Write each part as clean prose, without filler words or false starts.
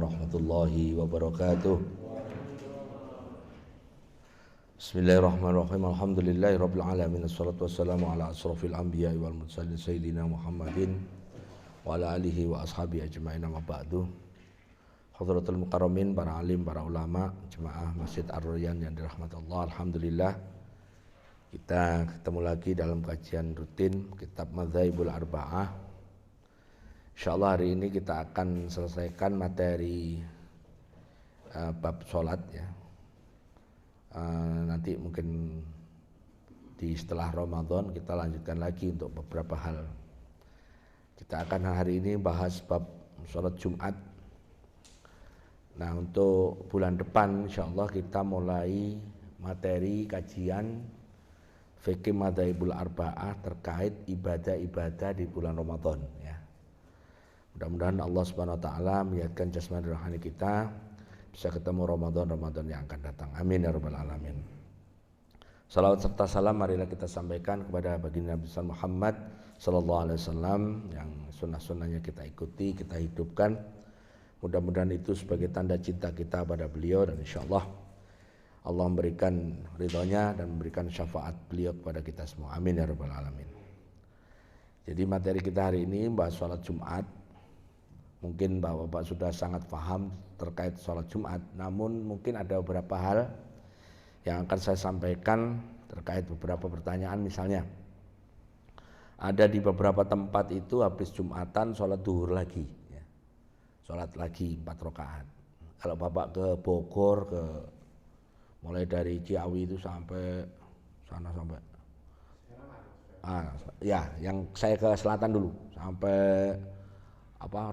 warahmatullahi wabarakatuh. Bismillahirrahmanirrahim. Alhamdulillahirabbil alamin. Wassalatu wassalamu ala asrofil anbiya'i wal mursalin sayyidina Muhammadin wa ala alihi wa ashabihi ajma'in, amma ba'du. Hadratul mukarramin, para alim, para ulama, jemaah Masjid Ar-Rayyan yang dirahmati Allah. Alhamdulillah kita ketemu lagi dalam kajian rutin kitab Madzhabul Arba'ah. Insyaallah hari ini kita akan selesaikan materi bab sholat ya. Nanti mungkin di setelah Ramadan kita lanjutkan lagi untuk beberapa hal. Kita akan hari ini bahas bab sholat Jumat. Nah, untuk bulan depan insyaallah kita mulai materi kajian fikih Madzhabul Arba'ah terkait ibadah-ibadah di bulan Ramadan ya. Mudah-mudahan Allah Subhanahu wa taala menjadikan jasmani rohani kita bisa ketemu Ramadan yang akan datang. Amin ya rabbal alamin. Salawat serta salam marilah kita sampaikan kepada baginda Nabi Muhammad sallallahu alaihi wasallam yang sunnah-sunnahnya kita ikuti, kita hidupkan. Mudah-mudahan itu sebagai tanda cinta kita pada beliau, dan insyaallah Allah memberikan ridhonya dan memberikan syafaat beliau kepada kita semua. Amin ya rabbal alamin. Jadi materi kita hari ini bahas sholat Jumat. Mungkin Bapak sudah sangat paham terkait sholat Jumat, namun mungkin ada beberapa hal yang akan saya sampaikan terkait beberapa pertanyaan. Misalnya ada di beberapa tempat itu habis Jumatan sholat duhur lagi ya. Sholat lagi 4 rakaat. Kalau Bapak ke Bogor, ke mulai dari Ciawi itu sampai sana sampai ya, yang saya ke selatan dulu sampai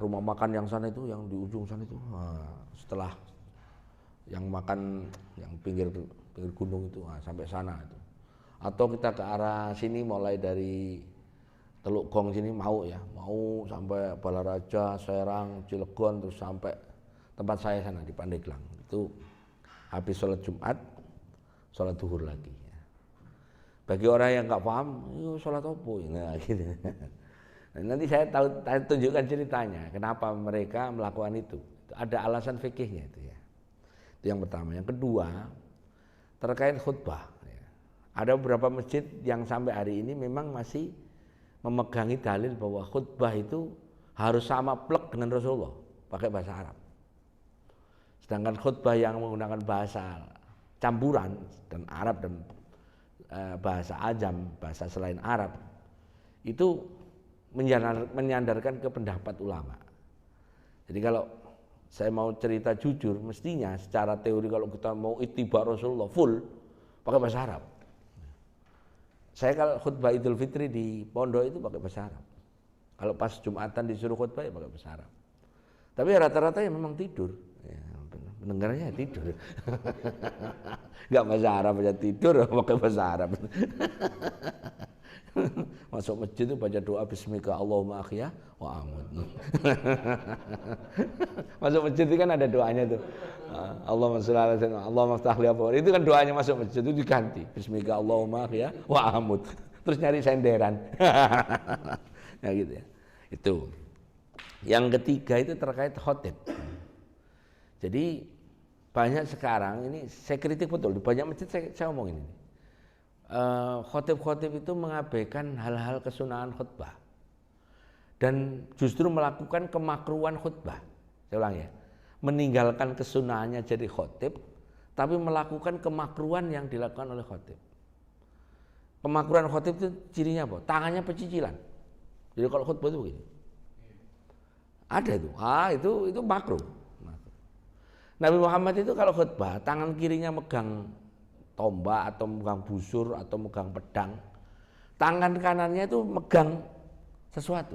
rumah makan yang sana itu, yang di ujung sana itu. Setelah yang makan yang pinggir gunung itu, sampai sana itu. Atau kita ke arah sini mulai dari Teluk Gong sini mau sampai Balaraja, Serang, Cilegon, terus sampai tempat saya sana di Pandeglang. Itu habis sholat Jumat, sholat duhur lagi. Bagi orang yang nggak paham, sholat apa? Nah, gitu. Nanti saya tunjukkan ceritanya kenapa mereka melakukan itu. Ada alasan fikihnya itu ya. Itu yang pertama. Yang kedua terkait khutbah. Ada beberapa masjid yang sampai hari ini memang masih memegangi dalil bahwa khutbah itu harus sama plek dengan Rasulullah, pakai bahasa Arab. Sedangkan khutbah yang menggunakan bahasa campuran dan Arab dan bahasa ajam, bahasa selain Arab, itu menyandarkan ke pendapat ulama. Jadi kalau saya mau cerita jujur, mestinya secara teori kalau kita mau ittiba Rasulullah full pakai bahasa Arab. Saya kalau khutbah Idul Fitri di pondok itu pakai bahasa Arab. Kalau pas Jumatan disuruh khutbah ya pakai bahasa Arab. Tapi rata-rata ya memang tidur. Ya, pendengarnya tidur. Enggak bahasa Arab aja tidur, pakai bahasa Arab. Masuk masjid itu baca doa bismika Allahumma akhya wa amut. Masuk masjid itu kan ada doanya tuh. Allahumma sholli ala sayyidina Allahumma aftah li abwaab. Itu kan doanya masuk masjid itu diganti bismika Allahumma akhya wa amut. Terus nyari senderan. Ya gitu ya. Itu. Yang ketiga itu terkait khotib. Jadi banyak sekarang ini saya kritik betul di banyak masjid saya ngomongin ini. Khotib-khotib itu mengabaikan hal-hal kesunahan khutbah dan justru melakukan kemakruhan khutbah. Saya ulang ya, meninggalkan kesunahannya jadi khotib tapi melakukan kemakruhan yang dilakukan oleh khotib. Kemakruhan khotib itu cirinya apa? Tangannya pecicilan. Jadi kalau khutbah itu begini, ada itu, itu makruh. Nabi Muhammad itu kalau khutbah tangan kirinya megang tombak atau megang busur atau megang pedang, tangan kanannya itu megang sesuatu.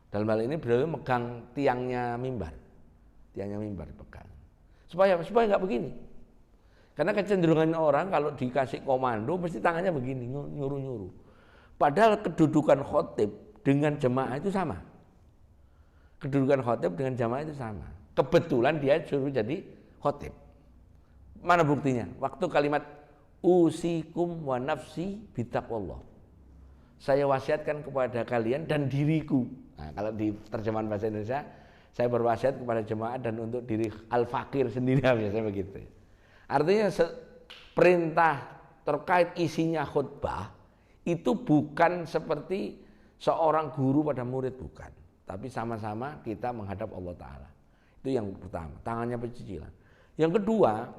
Dalam hal ini beliau megang tiangnya mimbar dipegang. Supaya nggak begini. Karena kecenderungan orang kalau dikasih komando mesti tangannya begini, nyuruh-nyuruh. Padahal kedudukan khotib dengan jemaah itu sama. Kedudukan khotib dengan jemaah itu sama. Kebetulan dia suruh jadi khotib. Mana buktinya? Waktu kalimat usikum wa nafsi bitaqwallah. Saya wasiatkan kepada kalian dan diriku. Nah, kalau di terjemahan bahasa Indonesia, saya berwasiat kepada jemaah dan untuk diri al-fakir sendiri, biasanya begitu. Artinya perintah terkait isinya khutbah itu bukan seperti seorang guru pada murid, bukan. Tapi sama-sama kita menghadap Allah Ta'ala. Itu yang pertama, tangannya pecicilan. Yang kedua,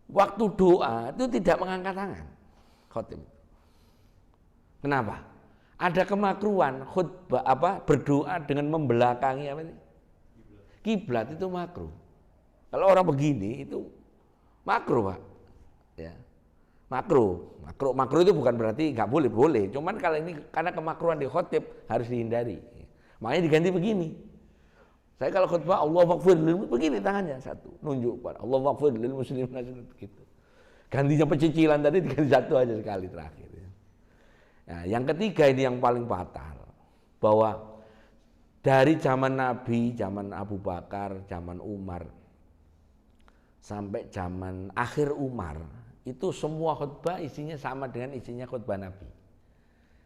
waktu doa itu tidak mengangkat tangan khotib. Kenapa? Ada kemakruhan khutbah berdoa dengan membelakangi kiblat, itu makruh. Kalau orang begini itu makruh, Pak. Ya. Makruh itu bukan berarti nggak boleh, boleh. Cuman kalau ini karena kemakruhan di khotib harus dihindari. Makanya diganti begini. Saya kalau khutbah Allahu Akbar begini tangannya satu, nunjuk pada Allahu Akbar lil muslimin gitu. Gantinya pecicilan tadi diganti satu aja sekali terakhir. Nah, yang ketiga ini yang paling fatal, bahwa dari zaman Nabi, zaman Abu Bakar, zaman Umar sampai zaman akhir Umar itu semua khutbah isinya sama dengan isinya khutbah Nabi.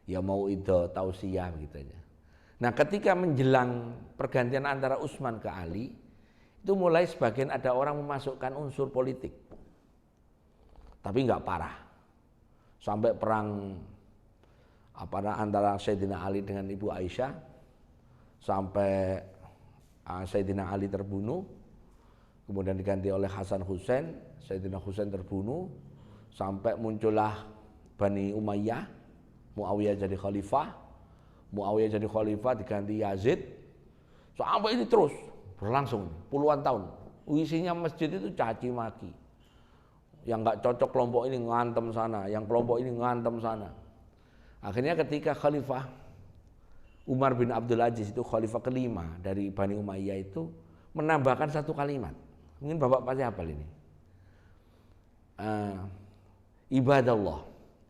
Ya mau itu tausiyah begitu aja. Nah, ketika menjelang pergantian antara Utsman ke Ali, itu mulai sebagian ada orang memasukkan unsur politik. Tapi nggak parah. Sampai perang antara Sayyidina Ali dengan Ibu Aisyah, sampai Sayyidina Ali terbunuh, kemudian diganti oleh Hasan Husain, Sayyidina Husain terbunuh, sampai muncullah Bani Umayyah, Muawiyah jadi khalifah. Muawiyah jadi khalifah diganti Yazid, sampai ini terus berlangsung puluhan tahun. Isinya masjid itu caci maki. Yang nggak cocok kelompok ini ngantem sana, yang kelompok ini ngantem sana. Akhirnya ketika Khalifah Umar bin Abdul Aziz itu khalifah kelima dari Bani Umayyah itu menambahkan satu kalimat. Mungkin Bapak pasti hafal ini. Ibadallah,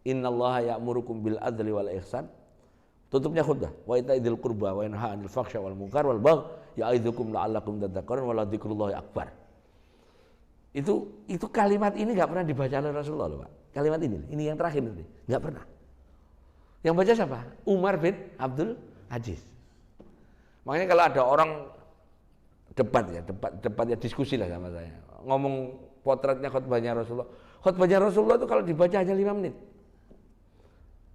innallaha ya'murukum bil adli wal ihsan. Tutupnya khutbah, wa itaidil qurba wa yanha 'anil fakhsya wal munkar wal bagh ya'idzukum la'allakum tadhakkarun wa la dzikrullahi akbar. Itu kalimat ini enggak pernah dibaca oleh Rasulullah loh, Pak. Kalimat ini yang terakhir nanti, enggak pernah. Yang baca siapa? Umar bin Abdul Aziz. Makanya kalau ada orang debat diskusi lah sama saya. Ngomong potretnya khutbahnya Rasulullah. Khutbahnya Rasulullah itu kalau dibaca hanya 5 menit.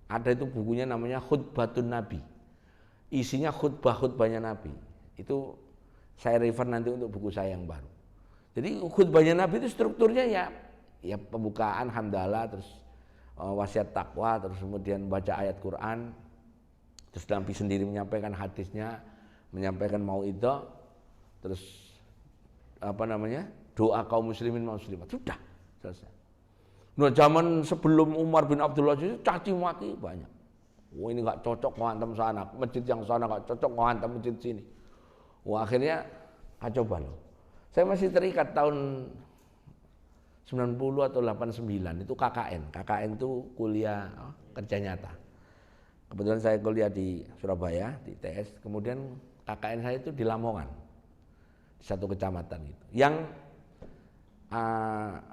Ada itu bukunya namanya Khutbatun Nabi. Isinya khutbahnya Nabi. Itu saya refer nanti untuk buku saya yang baru. Jadi khutbahnya Nabi itu strukturnya ya pembukaan hamdalah, terus wasiat takwa, terus kemudian baca ayat Quran, terus Nabi sendiri menyampaikan hadisnya, menyampaikan mauidhah, terus doa kaum muslimin muslimat. Sudah selesai. Nah, zaman sebelum Umar bin Abdul Aziz caci maki banyak. Wah, ini nggak cocok ngantem sana, masjid yang sana nggak cocok ngantem masjid sini. Wah, akhirnya kacau balau. Saya masih terikat tahun 90 atau 89 itu KKN. KKN itu kuliah kerja nyata. Kebetulan saya kuliah di Surabaya di ITS. Kemudian KKN saya itu di Lamongan, di satu kecamatan gitu. Yang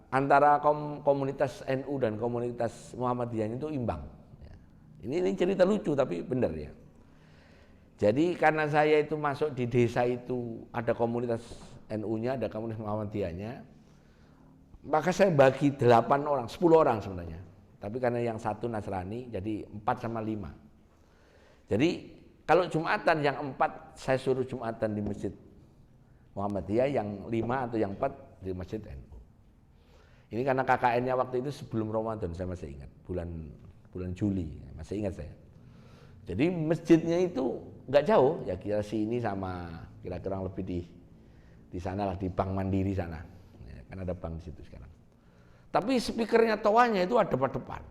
antara komunitas NU dan komunitas Muhammadiyah itu imbang. Ini cerita lucu tapi benar ya. Jadi karena saya itu masuk di desa itu ada komunitas NU-nya, ada komunitas Muhammadiyahnya, maka saya bagi 8 orang, 10 orang sebenarnya. Tapi karena yang satu Nasrani, jadi 4 sama 5. Jadi kalau Jumatan yang 4 saya suruh Jumatan di masjid Muhammadiyah, yang 5 atau yang 4 di masjid NU. Ini karena KKN-nya waktu itu sebelum Ramadan, saya masih ingat, bulan Juli, masih ingat saya. Jadi masjidnya itu nggak jauh, ya kira sini sama kira-kira lebih di sana lah, di Bank Mandiri sana, ya, kan ada bank di situ sekarang. Tapi speakernya toanya itu ada pada depan.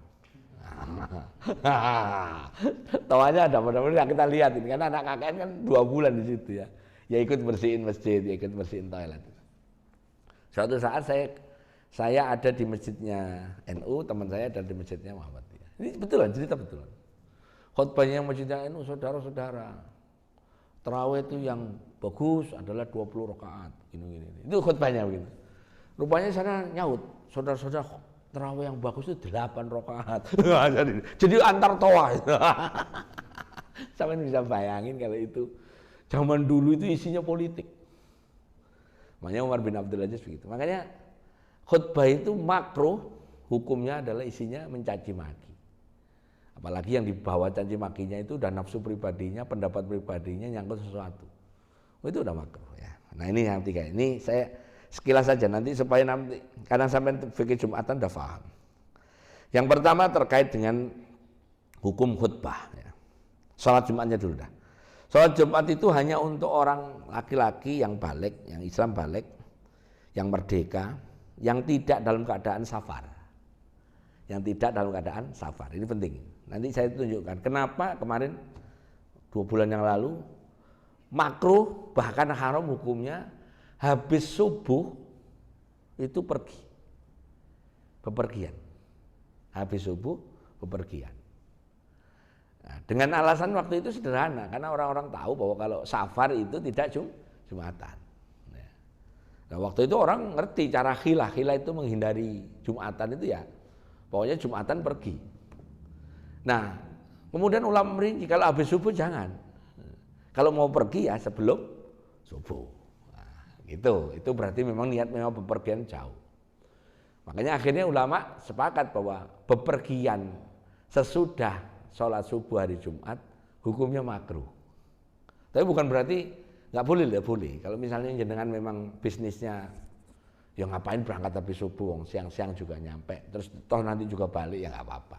Toanya ada pada depan, ya kita lihat ini, karena anak KKN kan 2 bulan di situ ya. Ya ikut bersihin masjid, ya ikut bersihin toilet. Suatu saat saya ada di masjidnya NU, teman saya ada di masjidnya Muhammadiyah. Ini betulan, cerita betulan. Khutbahnya masjidnya NU, saudara-saudara, tarawih itu yang bagus adalah 20 rakaat. Gini. Itu khutbahnya begitu. Rupanya sana nyaut, saudara-saudara, tarawih yang bagus itu 8 rakaat. Jadi antar toa. Sampai bisa bayangin kalau itu Zaman dulu itu isinya politik. Makanya Umar bin Abdul Aziz begitu. Makanya khutbah itu makruh, hukumnya adalah isinya mencaci maki. Apalagi yang dibawa caci makinya itu udah nafsu pribadinya, pendapat pribadinya nyangkut sesuatu. Itu udah makruh ya. Nah ini yang tiga. Ini saya sekilas saja nanti supaya nanti kadang sampai fikih Jumatan udah paham. Yang pertama terkait dengan hukum khutbah ya. Salat Jumatnya dulu dah. Salat Jumat itu hanya untuk orang laki-laki yang balik, yang Islam balik, yang merdeka, yang tidak dalam keadaan safar. Yang tidak dalam keadaan safar. Ini penting. Nanti saya tunjukkan kenapa kemarin 2 bulan yang lalu makruh bahkan haram hukumnya habis subuh itu pergi. Bepergian. Habis subuh bepergian. Nah, dengan alasan waktu itu sederhana karena orang-orang tahu bahwa kalau safar itu tidak Jumatan. Nah, waktu itu orang ngerti cara khilah itu menghindari Jumatan itu ya. Pokoknya Jumatan pergi. Nah, kemudian ulama merinci kalau habis subuh jangan. Kalau mau pergi ya sebelum subuh. Nah, gitu. Itu berarti memang niat memang bepergian jauh. Makanya akhirnya ulama sepakat bahwa bepergian sesudah sholat subuh hari Jumat hukumnya makruh. Tapi bukan berarti nggak boleh, ya boleh. Kalau misalnya jenengan memang bisnisnya ya ngapain berangkat habis subuh, siang-siang juga nyampe, terus toh nanti juga balik ya nggak apa-apa.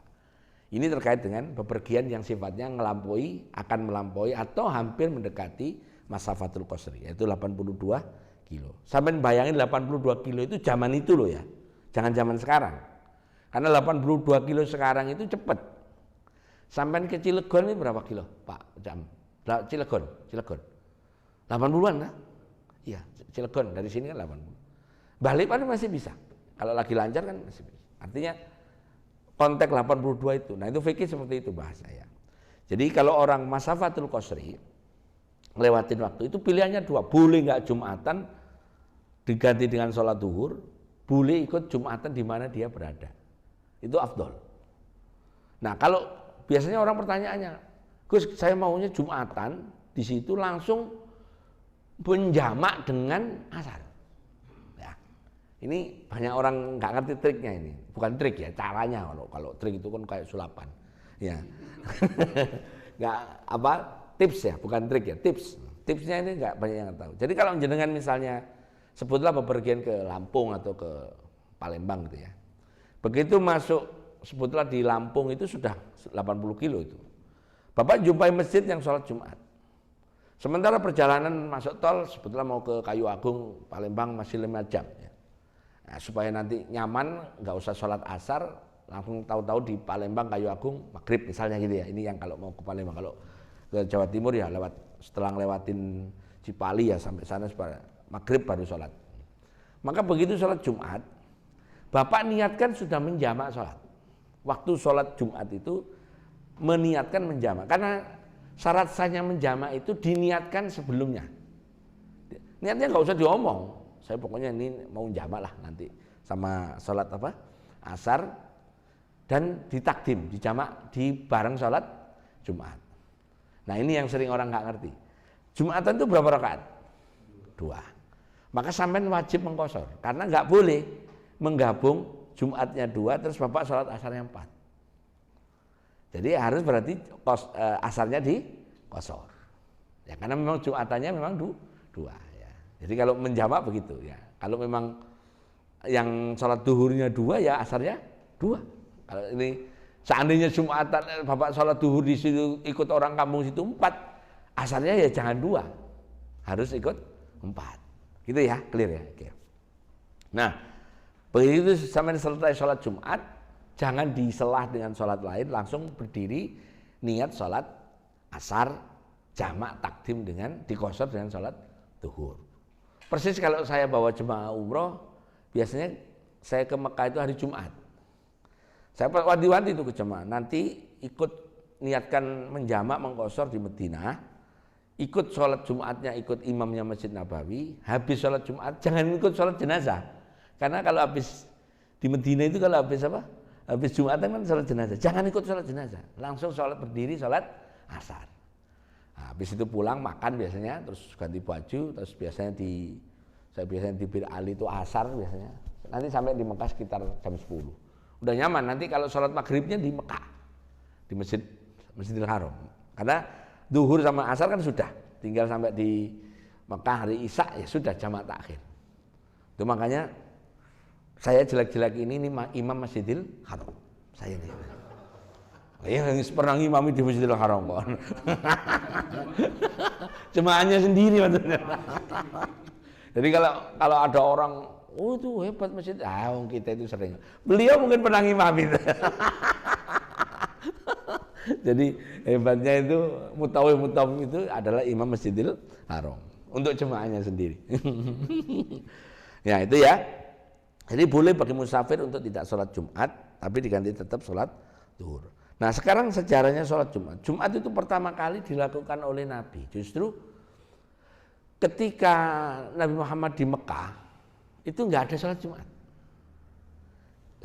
Ini terkait dengan bepergian yang sifatnya akan melampaui atau hampir mendekati masafatul qasri, yaitu 82 kilo. Sampai bayangin 82 kilo itu zaman itu loh ya, jangan zaman sekarang. Karena 82 kilo sekarang itu cepat. Sampai ke Cilegon ini berapa kilo, Pak? Cilegon. 80-an lah. Iya, Cilegon dari sini kan 80. Balik kan masih bisa. Kalau lagi lancar kan masih bisa. Artinya konteks 82 itu. Nah, itu fikih seperti itu bahasa ya. Jadi kalau orang masafatul qasri lewatin waktu itu pilihannya dua. Boleh nggak Jumatan diganti dengan sholat duhur, boleh ikut Jumatan di mana dia berada. Itu afdol. Nah, kalau biasanya orang pertanyaannya, Gus, saya maunya Jumatan di situ langsung menjamak dengan asar. Ya, ini banyak orang nggak ngerti triknya ini, bukan trik ya, caranya. Kalau trik itu kan kayak sulapan, ya. Nggak apa tips ya, bukan trik ya, tips. Tipsnya ini nggak banyak yang tahu. Jadi kalau jenengan misalnya sebutlah bepergian ke Lampung atau ke Palembang gitu ya, begitu masuk sebutlah di Lampung itu sudah 80 kilo itu. Bapak jumpai masjid yang sholat Jumat. Sementara perjalanan masuk tol sebetulnya mau ke Kayu Agung, Palembang masih 5 jam. Ya. Nah, supaya nanti nyaman, nggak usah sholat asar, langsung tahu-tahu di Palembang Kayu Agung maghrib misalnya gitu ya. Ini yang kalau mau ke Palembang, kalau ke Jawa Timur ya setelah lewatin Cipali ya sampai sana maghrib baru sholat. Maka begitu sholat Jumat, Bapak niatkan sudah menjamak sholat. Waktu sholat Jumat itu meniatkan menjamak karena syarat sahnya menjamak itu diniatkan sebelumnya. Niatnya nggak usah diomong, saya pokoknya ini mau jamak lah nanti sama sholat asar dan ditakdim dijamak di bareng sholat Jumat. Nah ini yang sering orang nggak ngerti. Jumatan itu berapa rakaat? 2. Maka sampean wajib mengqashar karena nggak boleh menggabung Jumatnya 2 terus Bapak sholat asarnya 4. Jadi harus berarti asarnya di qashar. Ya karena memang Jumatannya memang 2 ya. Jadi kalau menjamak begitu ya. Kalau memang yang sholat duhurnya 2 ya asarnya 2. Kalau ini seandainya Jumatan Bapak sholat duhur di situ ikut orang kampung situ 4, asarnya ya jangan 2. Harus ikut 4. Gitu ya, clear ya. Oke. Nah, begitu sampai selesai sholat Jumat, jangan diselah dengan sholat lain, langsung berdiri niat sholat asar, jamak takdim dengan diqashar dengan sholat duhur. Persis kalau saya bawa jemaah umroh, biasanya saya ke Mekah itu hari Jumat. Saya wanti-wanti itu ke jemaah, nanti ikut niatkan menjamak mengqashar di Madinah, ikut sholat Jumatnya, ikut imamnya Masjid Nabawi, habis sholat Jumat jangan ikut sholat jenazah. Karena kalau habis di Medina itu kalau habis Jumatan kan sholat jenazah. Jangan ikut sholat jenazah. Langsung sholat berdiri sholat asar. Nah, habis itu pulang makan biasanya, terus ganti baju, terus saya biasanya di Bir Ali itu asar biasanya. Nanti sampai di Mekah sekitar jam 10. Udah nyaman, nanti kalau sholat maghribnya di Mekah, di Masjidil Haram. Karena duhur sama asar kan sudah, tinggal sampai di Mekah hari Isya ya sudah jamak takhir. Itu makanya saya jelek-jelek ini imam Masjidil Haram. Saya nih. Ya pernah ngimami di Masjidil Haram kok. Jemaahnya sendiri maksudnya. Jadi kalau ada orang, oh itu hebat masjid, kita itu sering. Beliau mungkin pernah ngimami. Jadi hebatnya itu mutawif itu adalah imam Masjidil Haram untuk jemaahnya sendiri. Ya itu ya. Jadi boleh bagi musafir untuk tidak sholat Jumat, tapi diganti tetap sholat zuhur. Nah sekarang sejarahnya sholat Jumat. Jumat itu pertama kali dilakukan oleh Nabi. Justru ketika Nabi Muhammad di Mekah itu nggak ada sholat Jumat.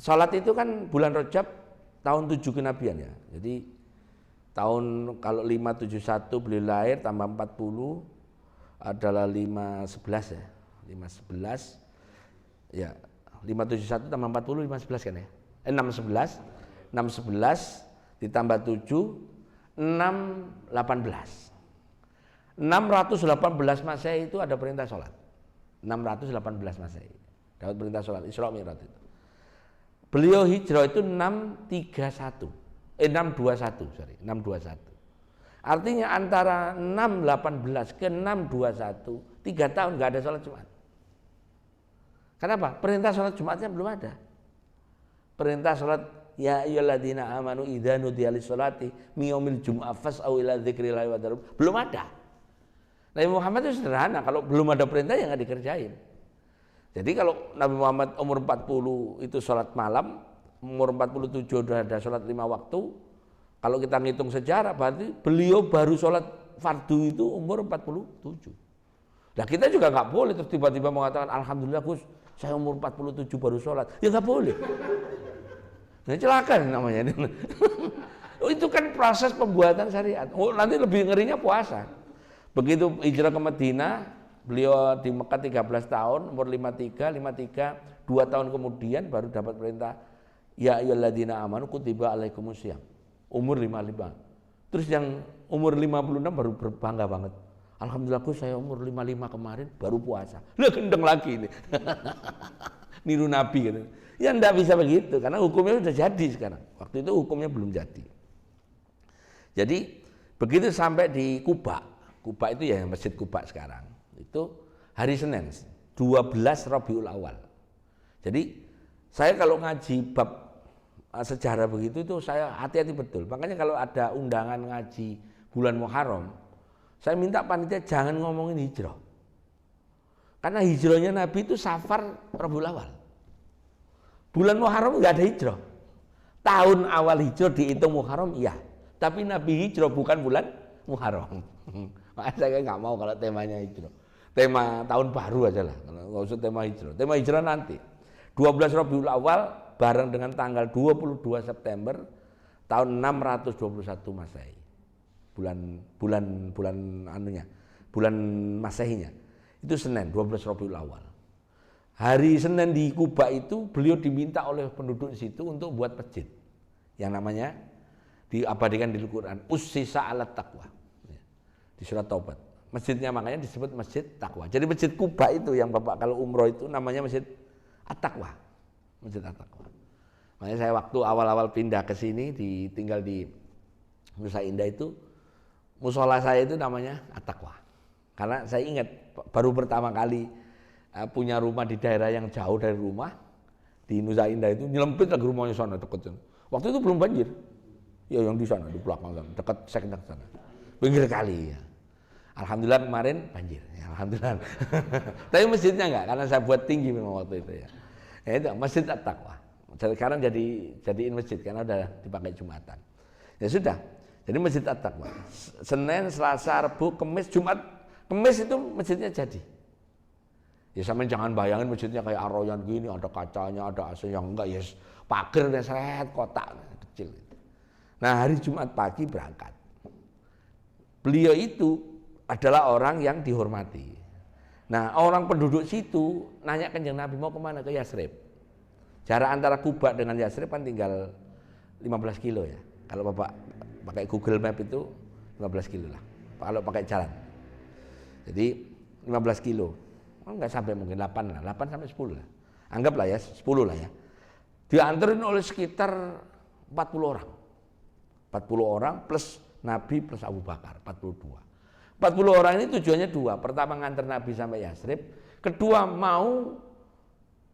Sholat itu kan bulan Rajab tahun 7 kenabian ya. Jadi tahun kalau 571 beliau lahir tambah 40 adalah 511 ya. 511 ya 571 tambah 40 511 kan ya. 611 ditambah 7 618. 618 Masehi itu ada perintah sholat. 618 Masehi dapat perintah sholat Isra Mi'raj itu. Beliau hijrah itu 621. Artinya antara 618 ke 621 3 tahun nggak ada sholat Jumat. Kenapa? Perintah sholat Jumatnya belum ada. Perintah sholat ya ayyuhalladzina amanu idza nudiya lis-sholati min yaumil jum'ah fas'au ila dzikrillahi wa dzarub belum ada. Nabi Muhammad itu sederhana, kalau belum ada perintah ya nggak dikerjain. Jadi kalau Nabi Muhammad umur 40 itu sholat malam, umur 47 sudah ada sholat 5 waktu. Kalau kita ngitung sejarah berarti beliau baru sholat fardu itu umur 47. Nah kita juga nggak boleh terus tiba-tiba mengatakan alhamdulillah Gus saya umur 47 baru sholat. Ya nggak boleh. Nah celaka namanya. Itu kan proses pembuatan syariat. Nanti lebih ngerinya puasa. Begitu hijrah ke Madinah, beliau di Mekah 13 tahun, umur 53, 2 tahun kemudian baru dapat perintah ya ayyuhalladzina amanu kutiba alaikumusiyam. Umur 55. Terus yang umur 56 baru berbangga banget. Alhamdulillah saya umur 55 kemarin baru puasa. Lah gendeng lagi ini. Niru Nabi gitu. Ya enggak bisa begitu karena hukumnya sudah jadi sekarang. Waktu itu hukumnya belum jadi. Jadi begitu sampai di Kuba. Kuba itu ya Masjid Kuba sekarang. Itu hari Senin 12 Rabiul Awal. Jadi saya kalau ngaji bab sejarah begitu itu saya hati-hati betul. Makanya kalau ada undangan ngaji bulan Muharram, saya minta panitia jangan ngomongin hijrah. Karena hijrahnya Nabi itu Safar Rabiul Awal. Bulan Muharram nggak ada hijrah. Tahun awal hijrah dihitung Muharram iya, tapi Nabi hijrah bukan bulan Muharram. Makanya saya nggak mau kalau temanya hijrah. Tema tahun baru aja lah, nggak usah tema hijrah. Tema hijrah nanti. 12 Rabiul Awal bareng dengan tanggal 22 September tahun 621 Masehi. Bulan Masehinya. Itu Senin 12 Rabiul Awal. Hari Senin di Kuba itu beliau diminta oleh penduduk situ untuk buat masjid. Yang namanya diabadikan di Al-Qur'an Ussisa 'alat taqwa. Di surat Taubat. Masjidnya makanya disebut Masjid Taqwa. Jadi Masjid Kuba itu yang Bapak kalau umroh itu namanya Masjid At-Taqwa. Masjid At-Taqwa. Makanya saya waktu awal-awal pindah ke sini tinggal di Nusa Indah itu musola saya itu namanya At-Taqwa. Karena saya ingat baru pertama kali punya rumah di daerah yang jauh dari rumah di Nusa Indah itu nyelempit lagi rumahnya sana dekat. Waktu itu belum banjir. Ya yang di sana di belakang sana dekat sektor sana. Pinggir kali ya. Alhamdulillah kemarin banjir. Ya, alhamdulillah. Tapi masjidnya enggak karena saya buat tinggi memang waktu itu ya. Ya itu Masjid At-Taqwa. Sekarang jadiin masjid karena udah dipakai Jumatan. Ya sudah. Jadi Masjid At-Taqwa. Senin, Selasa, Rabu, Kamis, Jumat. Kamis itu masjidnya jadi. Ya sampean jangan bayangin masjidnya kayak Aroyan gini, ada kacanya, ada AC yang enggak ya pagar dan seret kotak kecil. Nah, hari Jumat pagi berangkat. beliau itu adalah orang yang dihormati. Nah, orang penduduk situ nanya Kanjeng Nabi mau kemana? Ke Yasrib. Jarak antara Kuba dengan Yasrib kan tinggal 15 kilo ya. Kalau Bapak pakai Google Map itu 15 kilo lah. Kalau pakai jalan. Jadi 15 kilo. Oh, enggak sampai mungkin 8 lah, 8 sampai 10 lah. Anggaplah ya 10 lah ya. Dianterin oleh sekitar 40 orang. 40 orang plus Nabi plus Abu Bakar, 42. 40 orang ini tujuannya dua. Pertama nganter Nabi sampai Yasrib, kedua mau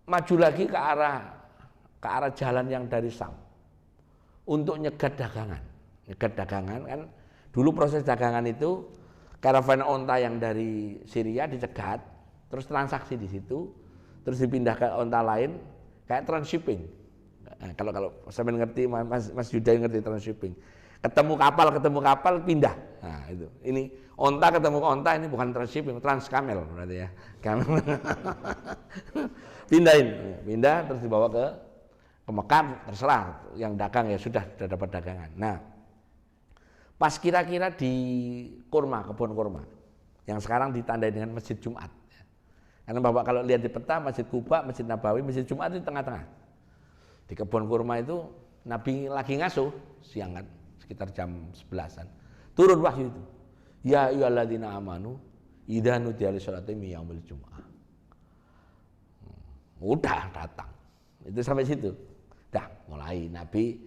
maju lagi ke arah jalan yang dari Sam untuk nyegat dagangan. Nyegat dagangan kan dulu proses dagangan itu karavan onta yang dari Syria dicegat, terus transaksi di situ, terus dipindah ke onta lain kayak transshipping. Nah, kalau saya ngerti Mas Yuda ngerti transshipping. Ketemu kapal pindah. Nah, itu. Ini onta ketemu onta, ini bukan transshipping, transkamel berarti ya. Pindah terus dibawa ke Mekah, terserah yang dagang ya sudah dapat dagangan. Nah, pas kira-kira di kebun kurma yang sekarang ditandai dengan Masjid Jumat. Karena Bapak kalau lihat di peta Masjid Kuba, Masjid Nabawi, Masjid Jumat itu tengah-tengah. Di kebun kurma itu Nabi lagi ngasuh siang kan, sekitar jam 11-an. Turun wahyu itu. Ya ayyuhalladzina amanu idza nudiya lis-sholati min yaumil jumu'ah. Udah datang. Itu sampai situ. Dah mulai Nabi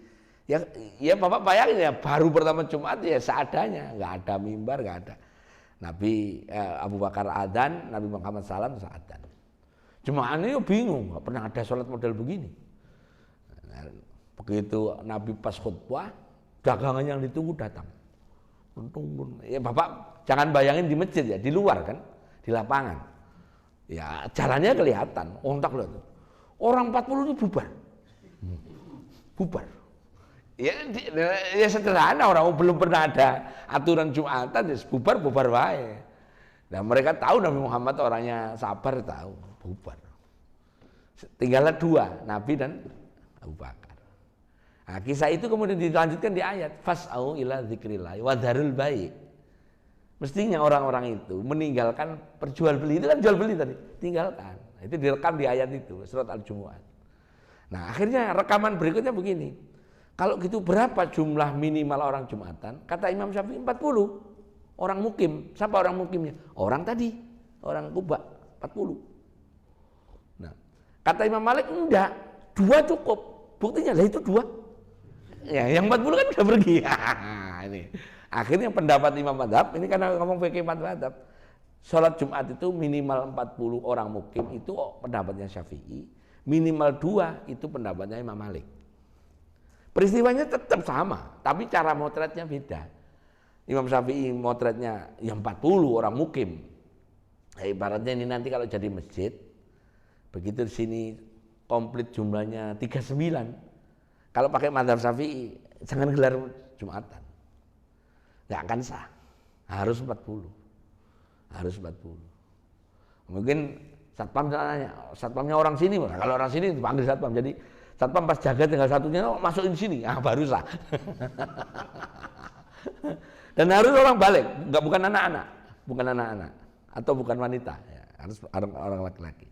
ya Bapak bayangin ya baru pertama Jumat ya seadanya, enggak ada mimbar, enggak ada. Nabi Abu Bakar adzan, Nabi Muhammad SAW adzan. Jemaahnya bingung, enggak pernah ada sholat model begini. Nah, begitu Nabi pas khutbah, dagangan yang ditunggu datang. Ya Bapak jangan bayangin di masjid ya, di luar kan, di lapangan. Ya jalannya kelihatan, ontak lihat. Orang 40 itu bubar. Bubar. Ya sederhana, orang belum pernah ada aturan Jumatan, ya bubar wae. Nah mereka tahu Nabi Muhammad orangnya sabar, tahu bubar. Tinggallah dua, Nabi dan Abu Bakar. Nah, kisah itu kemudian dilanjutkan di ayat fas'au ila dzikrillah wa dzarul bai'. Mestinya orang-orang itu meninggalkan perjualbeli, itu kan jual beli tadi, tinggalkan. Itu direkam di ayat itu, surat Al-Jumu'ah. Nah, akhirnya rekaman berikutnya begini. Kalau gitu berapa jumlah minimal orang Jumatan? Kata Imam Syafi'i 40 orang mukim. Siapa orang mukimnya? Orang tadi, orang Kuba 40. Nah, kata Imam Malik enggak, 2 cukup. Buktinya lah itu 2. Ya, yang 40 kan udah pergi. Ini. Akhirnya pendapat Imam Madzhab, ini karena ngomong fikih madzhab. Salat Jumat itu minimal 40 orang mukim itu pendapatnya Syafi'i, minimal 2 itu pendapatnya Imam Malik. Peristiwanya tetap sama, tapi cara motretnya beda. Imam Syafi'i motretnya yang 40 orang mukim. Nah, ibaratnya ini nanti kalau jadi masjid, begitu di sini komplit jumlahnya 39. Kalau pakai madzhab Syafi'i, jangan gelar Jumatan. Nggak akan sah. Harus 40. Harus 40. Mungkin satpam nanya, satpamnya orang sini, kalau orang sini dipanggil satpam. Jadi satpam pas jaga tinggal satunya, masukin sini, baru sah. Dan harus orang balik, bukan anak-anak, atau bukan wanita, ya, harus orang laki-laki.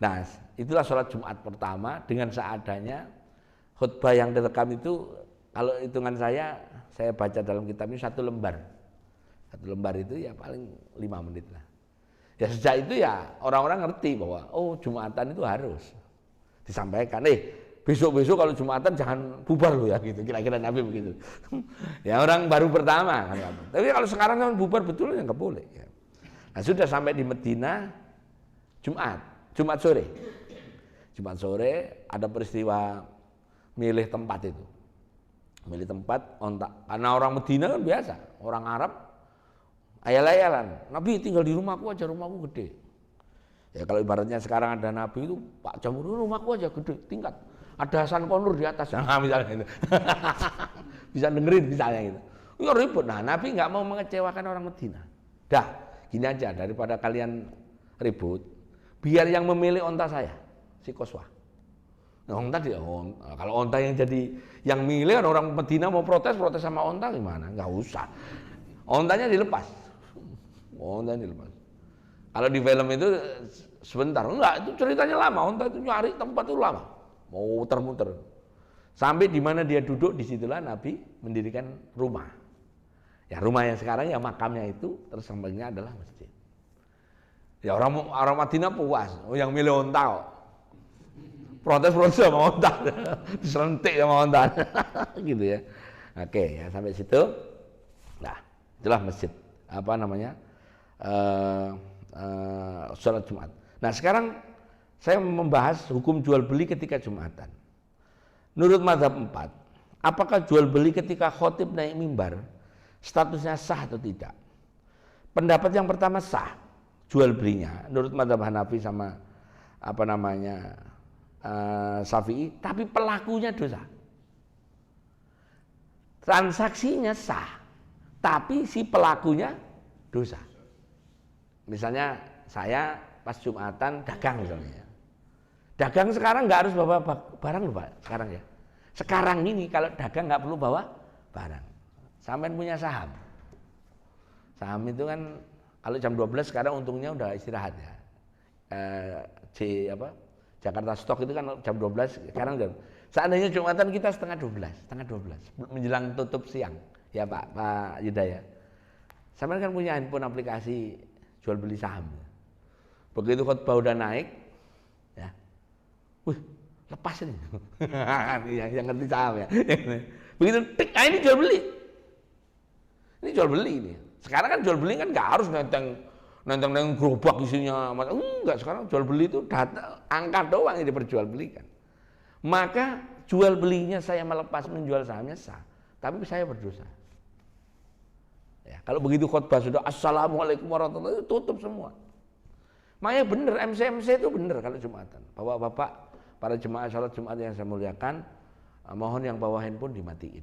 Nah, itulah sholat Jumat pertama dengan seadanya. Khutbah yang direkam itu, kalau hitungan saya baca dalam kitab ini 1 lembar. 1 lembar itu ya paling 5 menit lah. Ya sejak itu ya orang-orang ngerti bahwa Jumatan itu harus disampaikan. Besok-besok kalau Jumatan jangan bubar loh ya gitu. Kira-kira Nabi begitu. Ya orang baru pertama kan. Tapi kalau sekarang kan bubar betul ya nggak boleh. Ya. Nah sudah sampai di Medina Jumat sore. Jumat sore ada peristiwa milih tempat itu. Milih tempat karena orang Medina kan biasa, orang Arab ayal-ayalan. Nabi tinggal di rumahku aja, rumahku gede. Ya kalau ibaratnya sekarang ada Nabi itu Pak Jamur, rumahku aja gede, tingkat. Ada Hasan Konur di atas, nah misalnya itu. Bisa dengerin misalnya gitu. Ya ribut. Nah Nabi nggak mau mengecewakan orang Medina. Dah, gini aja daripada kalian ribut, biar yang memilih onta saya, si Koswah. Nah, onta kalau onta yang milih orang Medina mau protes sama onta gimana? Nggak usah. Ontanya dilepas. Ontanya dilepas. Kalau di film itu sebentar, enggak, itu ceritanya lama. Onta itu nyari tempat itu lama, mau muter-muter. Sampai di mana dia duduk, disitulah Nabi mendirikan rumah. Ya rumah yang sekarang ya makamnya itu, terus sampingnya adalah masjid. Ya orang Madinah puas, yang milih onta kok. Protes sama onta, diserentik sama onta, gitu ya. Oke, ya sampai situ. Nah, itulah masjid. Apa namanya? Sholat Jumat. Nah sekarang saya membahas hukum jual beli ketika Jumatan. Menurut mazhab 4, apakah jual beli ketika khotib naik mimbar statusnya sah atau tidak? Pendapat yang pertama sah jual belinya menurut mazhab Hanafi sama apa namanya Syafi'i, tapi pelakunya dosa. Transaksinya sah, tapi si pelakunya dosa. Misalnya saya pas Jumatan dagang misalnya. Dagang sekarang nggak harus bawa barang loh Pak, sekarang ya. Sekarang ini kalau dagang nggak perlu bawa barang. Sampai punya saham. Saham itu kan kalau jam 12 sekarang untungnya udah istirahat ya. Jakarta Stock itu kan jam 12 sekarang udah. Seandainya Jumatan kita setengah 12 menjelang tutup siang. Ya Pak Yuda ya. Sampai kan punya handphone aplikasi jual beli saham. Begitu khotbah udah naik, ya, lepas ini, yang ngerti saham ya. Begitu, ini jual beli ini. Sekarang kan jual beli kan nggak harus nenteng gerobak isinya, enggak. Sekarang jual beli itu data angka doang yang diperjualbelikan. Maka jual belinya saya melepas menjual sahamnya sah, tapi saya berdosa. Ya, kalau begitu khotbah sudah assalamualaikum warahmatullahi wabarakatuh, tutup semua. Makanya benar MC itu benar kalau Jumatan. Bapak-bapak para jemaah salat Jumat yang saya muliakan, mohon yang bawa handphone dimatiin.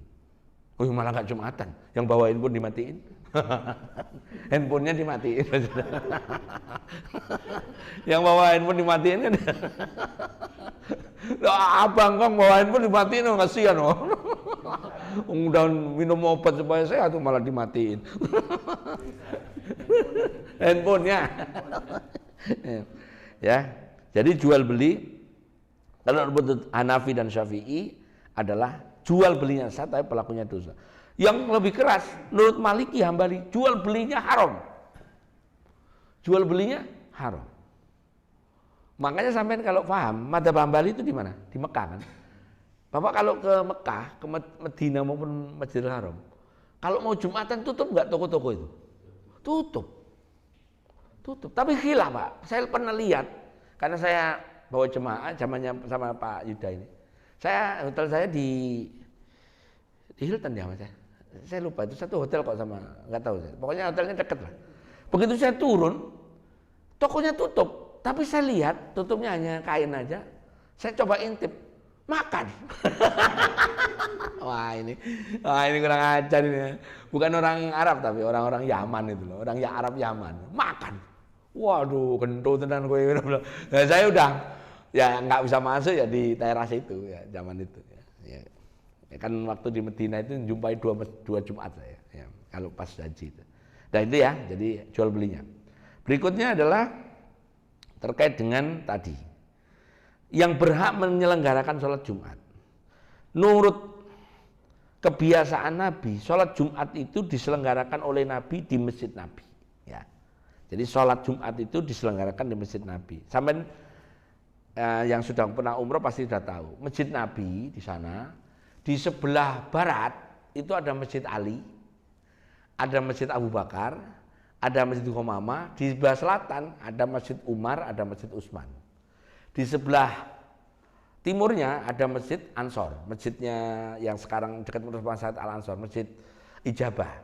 Oh malah nggak Jumatan, yang bawa handphone dimatiin. Handphonenya dimatiin. Yang bawa handphone dimatiin kan. Abang kong bawa handphone dimatiin, kasihan loh. Udah minum obat supaya sehat tuh malah dimatiin. Handphonenya. Ya, jadi jual beli kalau menurut Hanafi dan Syafi'i adalah jual belinya sah tapi pelakunya dosa. Yang lebih keras menurut Maliki Hambali jual belinya haram. Jual belinya haram. Makanya sampai kalau paham madzhab Hambali itu di mana? Di Mekah kan. Bapak kalau ke Mekah, ke Medina maupun Masjidil Haram, kalau mau Jumatan tutup nggak toko-toko itu? Tutup. Tapi khilaf Pak. Saya pernah lihat karena saya bawa jemaah zamannya sama Pak Yuda ini. Hotel saya di Hilton ya Mas. Saya lupa itu satu hotel kok sama nggak tahu saya. Pokoknya hotelnya deket lah. Begitu saya turun, tokonya tutup. Tapi saya lihat tutupnya hanya kain aja. Saya coba intip, makan. Wah ini kurang ajar ini. Bukan orang Arab tapi orang-orang Yaman itu loh. Orang Arab Yaman makan. Waduh, kentut tenan gue. Nah, saya udah ya nggak bisa masuk ya di teras itu ya zaman itu. Ya kan waktu di Medina itu jumpai dua Jumat saya. Ya, kalau pas haji itu. Dan itu ya, jadi jual belinya. Berikutnya adalah terkait dengan tadi yang berhak menyelenggarakan sholat Jumat. Menurut kebiasaan Nabi, sholat Jumat itu diselenggarakan oleh Nabi di masjid Nabi. Ya. Jadi sholat Jumat itu diselenggarakan di masjid Nabi. Sampai yang sudah pernah umroh pasti sudah tahu. Masjid Nabi di sana, di sebelah barat itu ada Masjid Ali, ada Masjid Abu Bakar, ada Masjid Qomamah. Di sebelah selatan ada Masjid Umar, ada Masjid Utsman. Di sebelah timurnya ada Masjid Ansor, masjidnya yang sekarang dekat Rumah Sakit Al Ansor, Masjid Ijabah.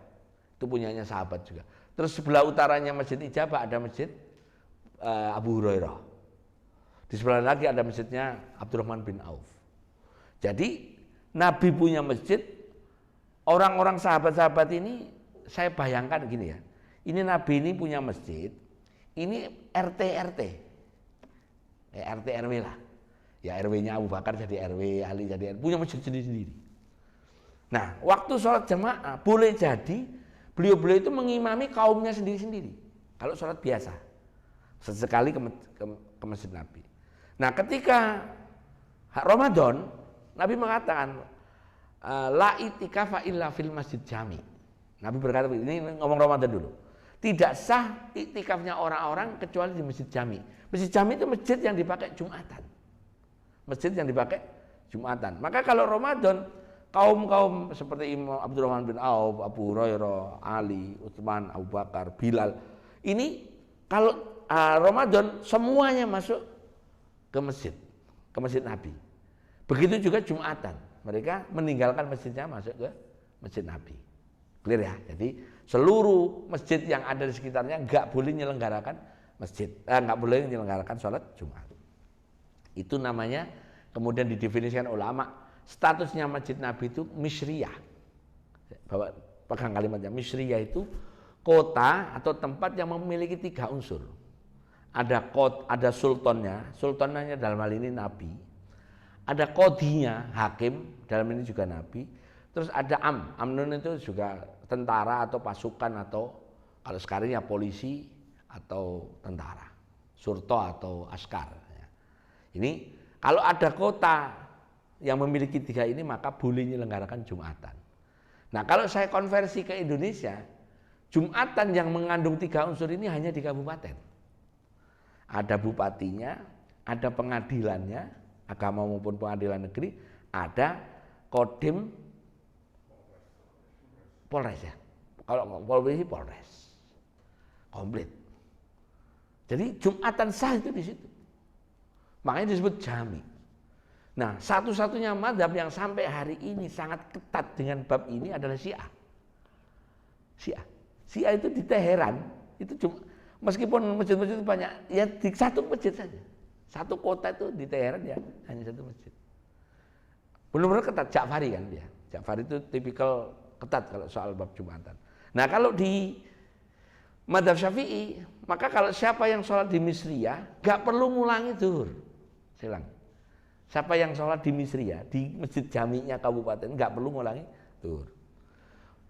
Itu punyanya sahabat juga. Terus sebelah utaranya Masjid Ijabah ada Masjid Abu Hurairah. Di sebelah lagi ada masjidnya Abdurrahman bin Auf. Jadi Nabi punya masjid, orang-orang sahabat-sahabat ini saya bayangkan gini ya. Ini Nabi ini punya masjid, ini RT RW lah. Ya RW-nya Abu Bakar jadi RW, Ali jadi RW, punya masjid sendiri-sendiri. Nah, waktu sholat jamaah boleh jadi Beliau-beliau itu mengimami kaumnya sendiri-sendiri. Kalau sholat biasa, sesekali ke masjid Nabi. Nah, ketika Ramadan, Nabi mengatakan, la itikafa illa fil masjid jami. Nabi berkata, ini ngomong Ramadan dulu. Tidak sah iktikafnya orang-orang kecuali di masjid jami. Masjid jami itu masjid yang dipakai Jumatan. Masjid yang dipakai Jumatan. Maka kalau Ramadan, kaum-kaum seperti Imam Abdurrahman bin Auf, Abu Hurairah, Ali, Utsman, Abu Bakar, Bilal, ini kalau Ramadan semuanya masuk ke masjid Nabi. Begitu juga Jumatan, mereka meninggalkan masjidnya masuk ke masjid Nabi. Clear ya? Jadi seluruh masjid yang ada di sekitarnya nggak boleh menyelenggarakan nggak boleh menyelenggarakan sholat Jumat. Itu namanya kemudian didefinisikan ulama, statusnya masjid Nabi itu misriyah. Bawa pegang kalimatnya, misriyah itu kota atau tempat yang memiliki 3 unsur. Ada sultannya dalam hal ini Nabi. Ada qadhinya, hakim, dalam ini juga Nabi. Terus ada amnun itu juga tentara atau pasukan atau kalau sekarang ya polisi atau tentara, surto atau askar. Ini kalau ada kota yang memiliki 3 ini maka boleh menyelenggarakan Jumatan. Nah, kalau saya konversi ke Indonesia, Jumatan yang mengandung 3 unsur ini hanya di kabupaten. Ada bupatinya, ada pengadilannya, agama maupun pengadilan negeri, ada kodim Polres ya. Kalau polisi Polres. Komplit. Jadi Jumatan sah itu di situ. Makanya disebut jami. Nah, satu-satunya mazhab yang sampai hari ini sangat ketat dengan bab ini adalah Syiah. Syiah itu di Teheran, itu cuma meskipun masjid-masjid itu banyak, ya di satu masjid saja. Satu kota itu di Teheran ya hanya satu masjid. Benar-benar ketat, Ja'fari kan dia. Ja'fari itu tipikal ketat kalau soal bab Jumatan. Nah, kalau di mazhab Syafi'i, maka kalau siapa yang sholat di Misriyah gak perlu ngulangi zuhur. Silang. Siapa yang sholat di Misriyah, di masjid jaminya kabupaten gak perlu ngulangi zuhur.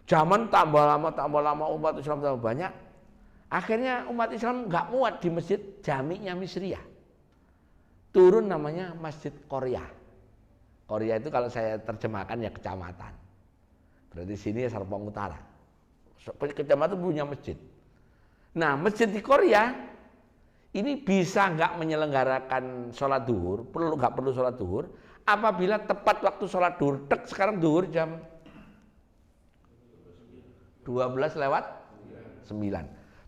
Zaman tambah lama umat Islam tambah banyak. Akhirnya umat Islam gak muat di masjid jaminya Misriyah. Turun namanya Masjid Qoryah. Qoryah itu kalau saya terjemahkan ya kecamatan. Berarti sini ya Serpong Utara. Kecamatan punya masjid. Nah, masjid di Korea ini bisa nggak menyelenggarakan sholat duhur, nggak perlu sholat duhur, apabila tepat waktu sholat duhur, sekarang duhur jam 12 lewat 9.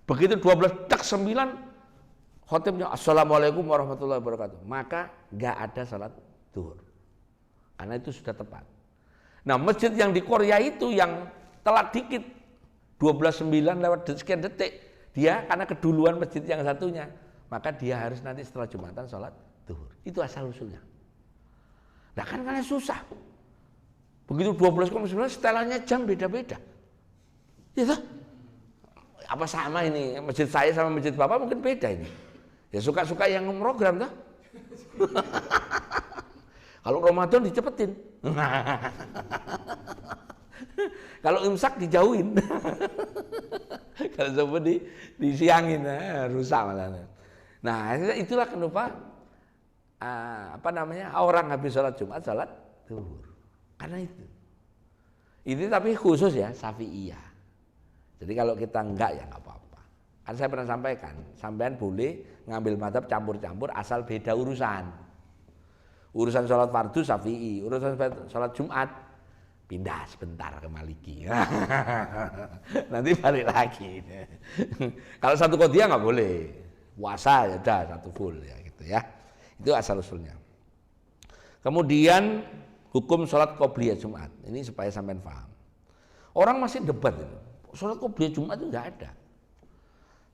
Begitu 12 9, khotibnya Assalamualaikum warahmatullahi wabarakatuh. Maka nggak ada sholat duhur, karena itu sudah tepat. Nah, masjid yang di Korea itu yang telat dikit, 12 9 lewat sekian detik, dia karena keduluan masjid yang satunya, maka dia harus nanti setelah Jumatan sholat duhur. Itu asal usulnya. Nah, kan karena susah. Begitu 12,9 setelannya jam beda-beda. Ya toh? Apa sama ini? Masjid saya sama masjid Bapak mungkin beda ini. Ya suka-suka yang program toh. Kalau Ramadan dicepetin. Kalau imsak dijauhin. Kalau sampai disiangin, rusak malah. Nah, itulah kenapa orang habis sholat Jumat sholat duhur. Karena itu. Ini tapi khusus ya Syafi'iyah. Jadi kalau kita enggak ya enggak apa-apa. Kan saya pernah sampaikan, sampean boleh ngambil mazhab campur-campur asal beda urusan. Urusan sholat fardu Syafi'i, urusan sholat Jumat pindah sebentar ke Maliki. Nanti balik lagi. Kalau satu qadhiyah nggak boleh, puasa ya udah satu full ya gitu ya. Itu asal usulnya. Kemudian hukum sholat qobliyah Jumat. Ini supaya sampean paham. Orang masih debat itu. Sholat qobliyah Jumat itu nggak ada.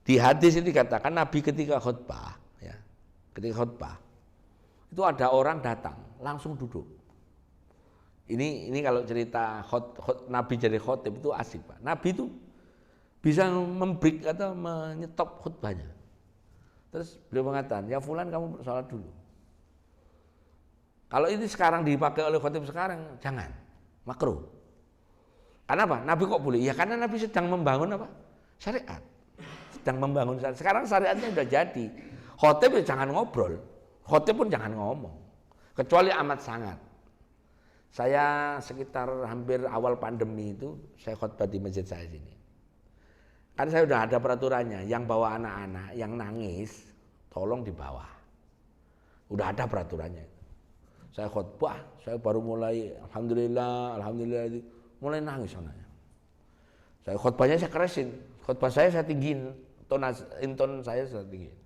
Di hadis ini dikatakan Nabi ketika khutbah, ya, ketika khutbah itu ada orang datang langsung duduk. Ini kalau cerita Nabi jadi khotib itu asik Pak. Nabi itu bisa membreak atau menyetop khutbahnya. Terus beliau mengatakan, ya fulan kamu sholat dulu. Kalau ini sekarang dipakai oleh khotib sekarang, jangan, makruh. Kenapa? Nabi kok boleh? Ya karena Nabi sedang membangun apa? Syariat. Sedang membangun syariat. Sekarang syariatnya sudah jadi. Khotib ya jangan ngobrol. Khotib pun jangan ngomong. Kecuali amat sangat. Saya sekitar hampir awal pandemi itu, saya khotbah di masjid saya sini. Kan saya udah ada peraturannya, yang bawa anak-anak, yang nangis, tolong dibawa. Udah ada peraturannya. Saya khotbah, saya baru mulai, alhamdulillah, mulai nangis anaknya. Saya khotbahnya saya keresin, khotbah saya tinggiin, inton saya tinggiin.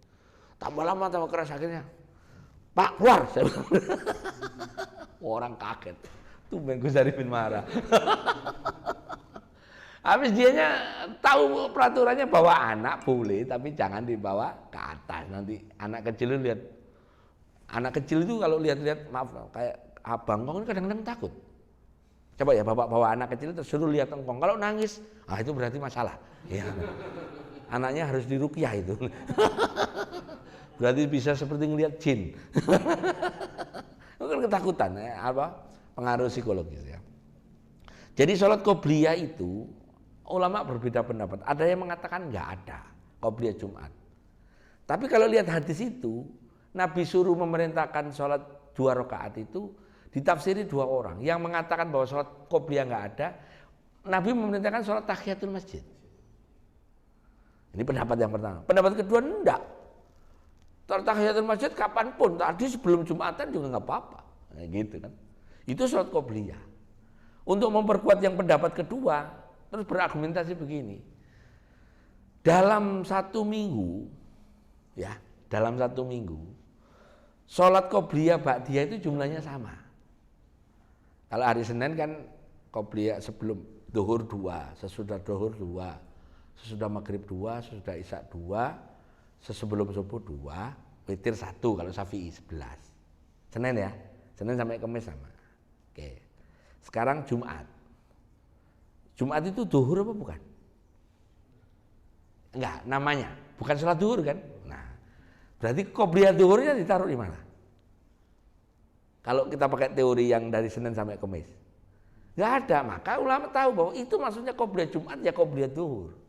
Tambah lama tambah keras akhirnya, Pak keluar. Saya orang kaget, tuh Gus Arifin marah. Habis dianya tahu peraturannya bawa anak boleh, tapi jangan dibawa ke atas. Nanti anak kecil lihat, anak kecil itu kalau lihat-lihat, maaf kayak abang kong kadang-kadang takut. Coba ya bapak bawa anak kecil terus suruh lihat engkong, kalau nangis, itu berarti masalah. Ya. Anaknya harus diruqyah itu. Berarti bisa seperti ngelihat jin. Kan ketakutan ya, pengaruh psikologis ya. Jadi sholat qobliyah itu ulama berbeda pendapat. Ada yang mengatakan nggak ada qobliyah Jumat. Tapi kalau lihat hadis itu, Nabi suruh memerintahkan sholat 2 rakaat itu ditafsiri 2 orang. Yang mengatakan bahwa sholat qobliyah nggak ada, Nabi memerintahkan sholat tahiyatul masjid. Ini pendapat yang pertama. Pendapat kedua enggak. Tahiyatul masjid kapanpun, tadi sebelum Jumatan juga nggak apa-apa. Nah, gitu kan. Itu sholat qobliyah. Untuk memperkuat yang pendapat kedua, terus berargumentasi begini. Dalam 1 minggu, ya, dalam 1 minggu, sholat qobliyah ba'diyah itu jumlahnya sama. Kalau hari Senin kan qobliyah sebelum duhur 2, sesudah duhur 2, sesudah maghrib 2, sesudah isya 2, sebelum subuh 2, witir 1 kalau Syafi'i 11. Senin ya, Senin sampai Kamis sama. Oke. Sekarang Jumat. Jumat itu duhur apa bukan? Enggak, namanya. Bukan sholat duhur kan? Nah, berarti qobliyah duhurnya ditaruh di mana? Kalau kita pakai teori yang dari Senin sampai Kamis. Enggak ada, maka ulama tahu bahwa itu maksudnya qobliyah Jumat ya qobliyah duhur.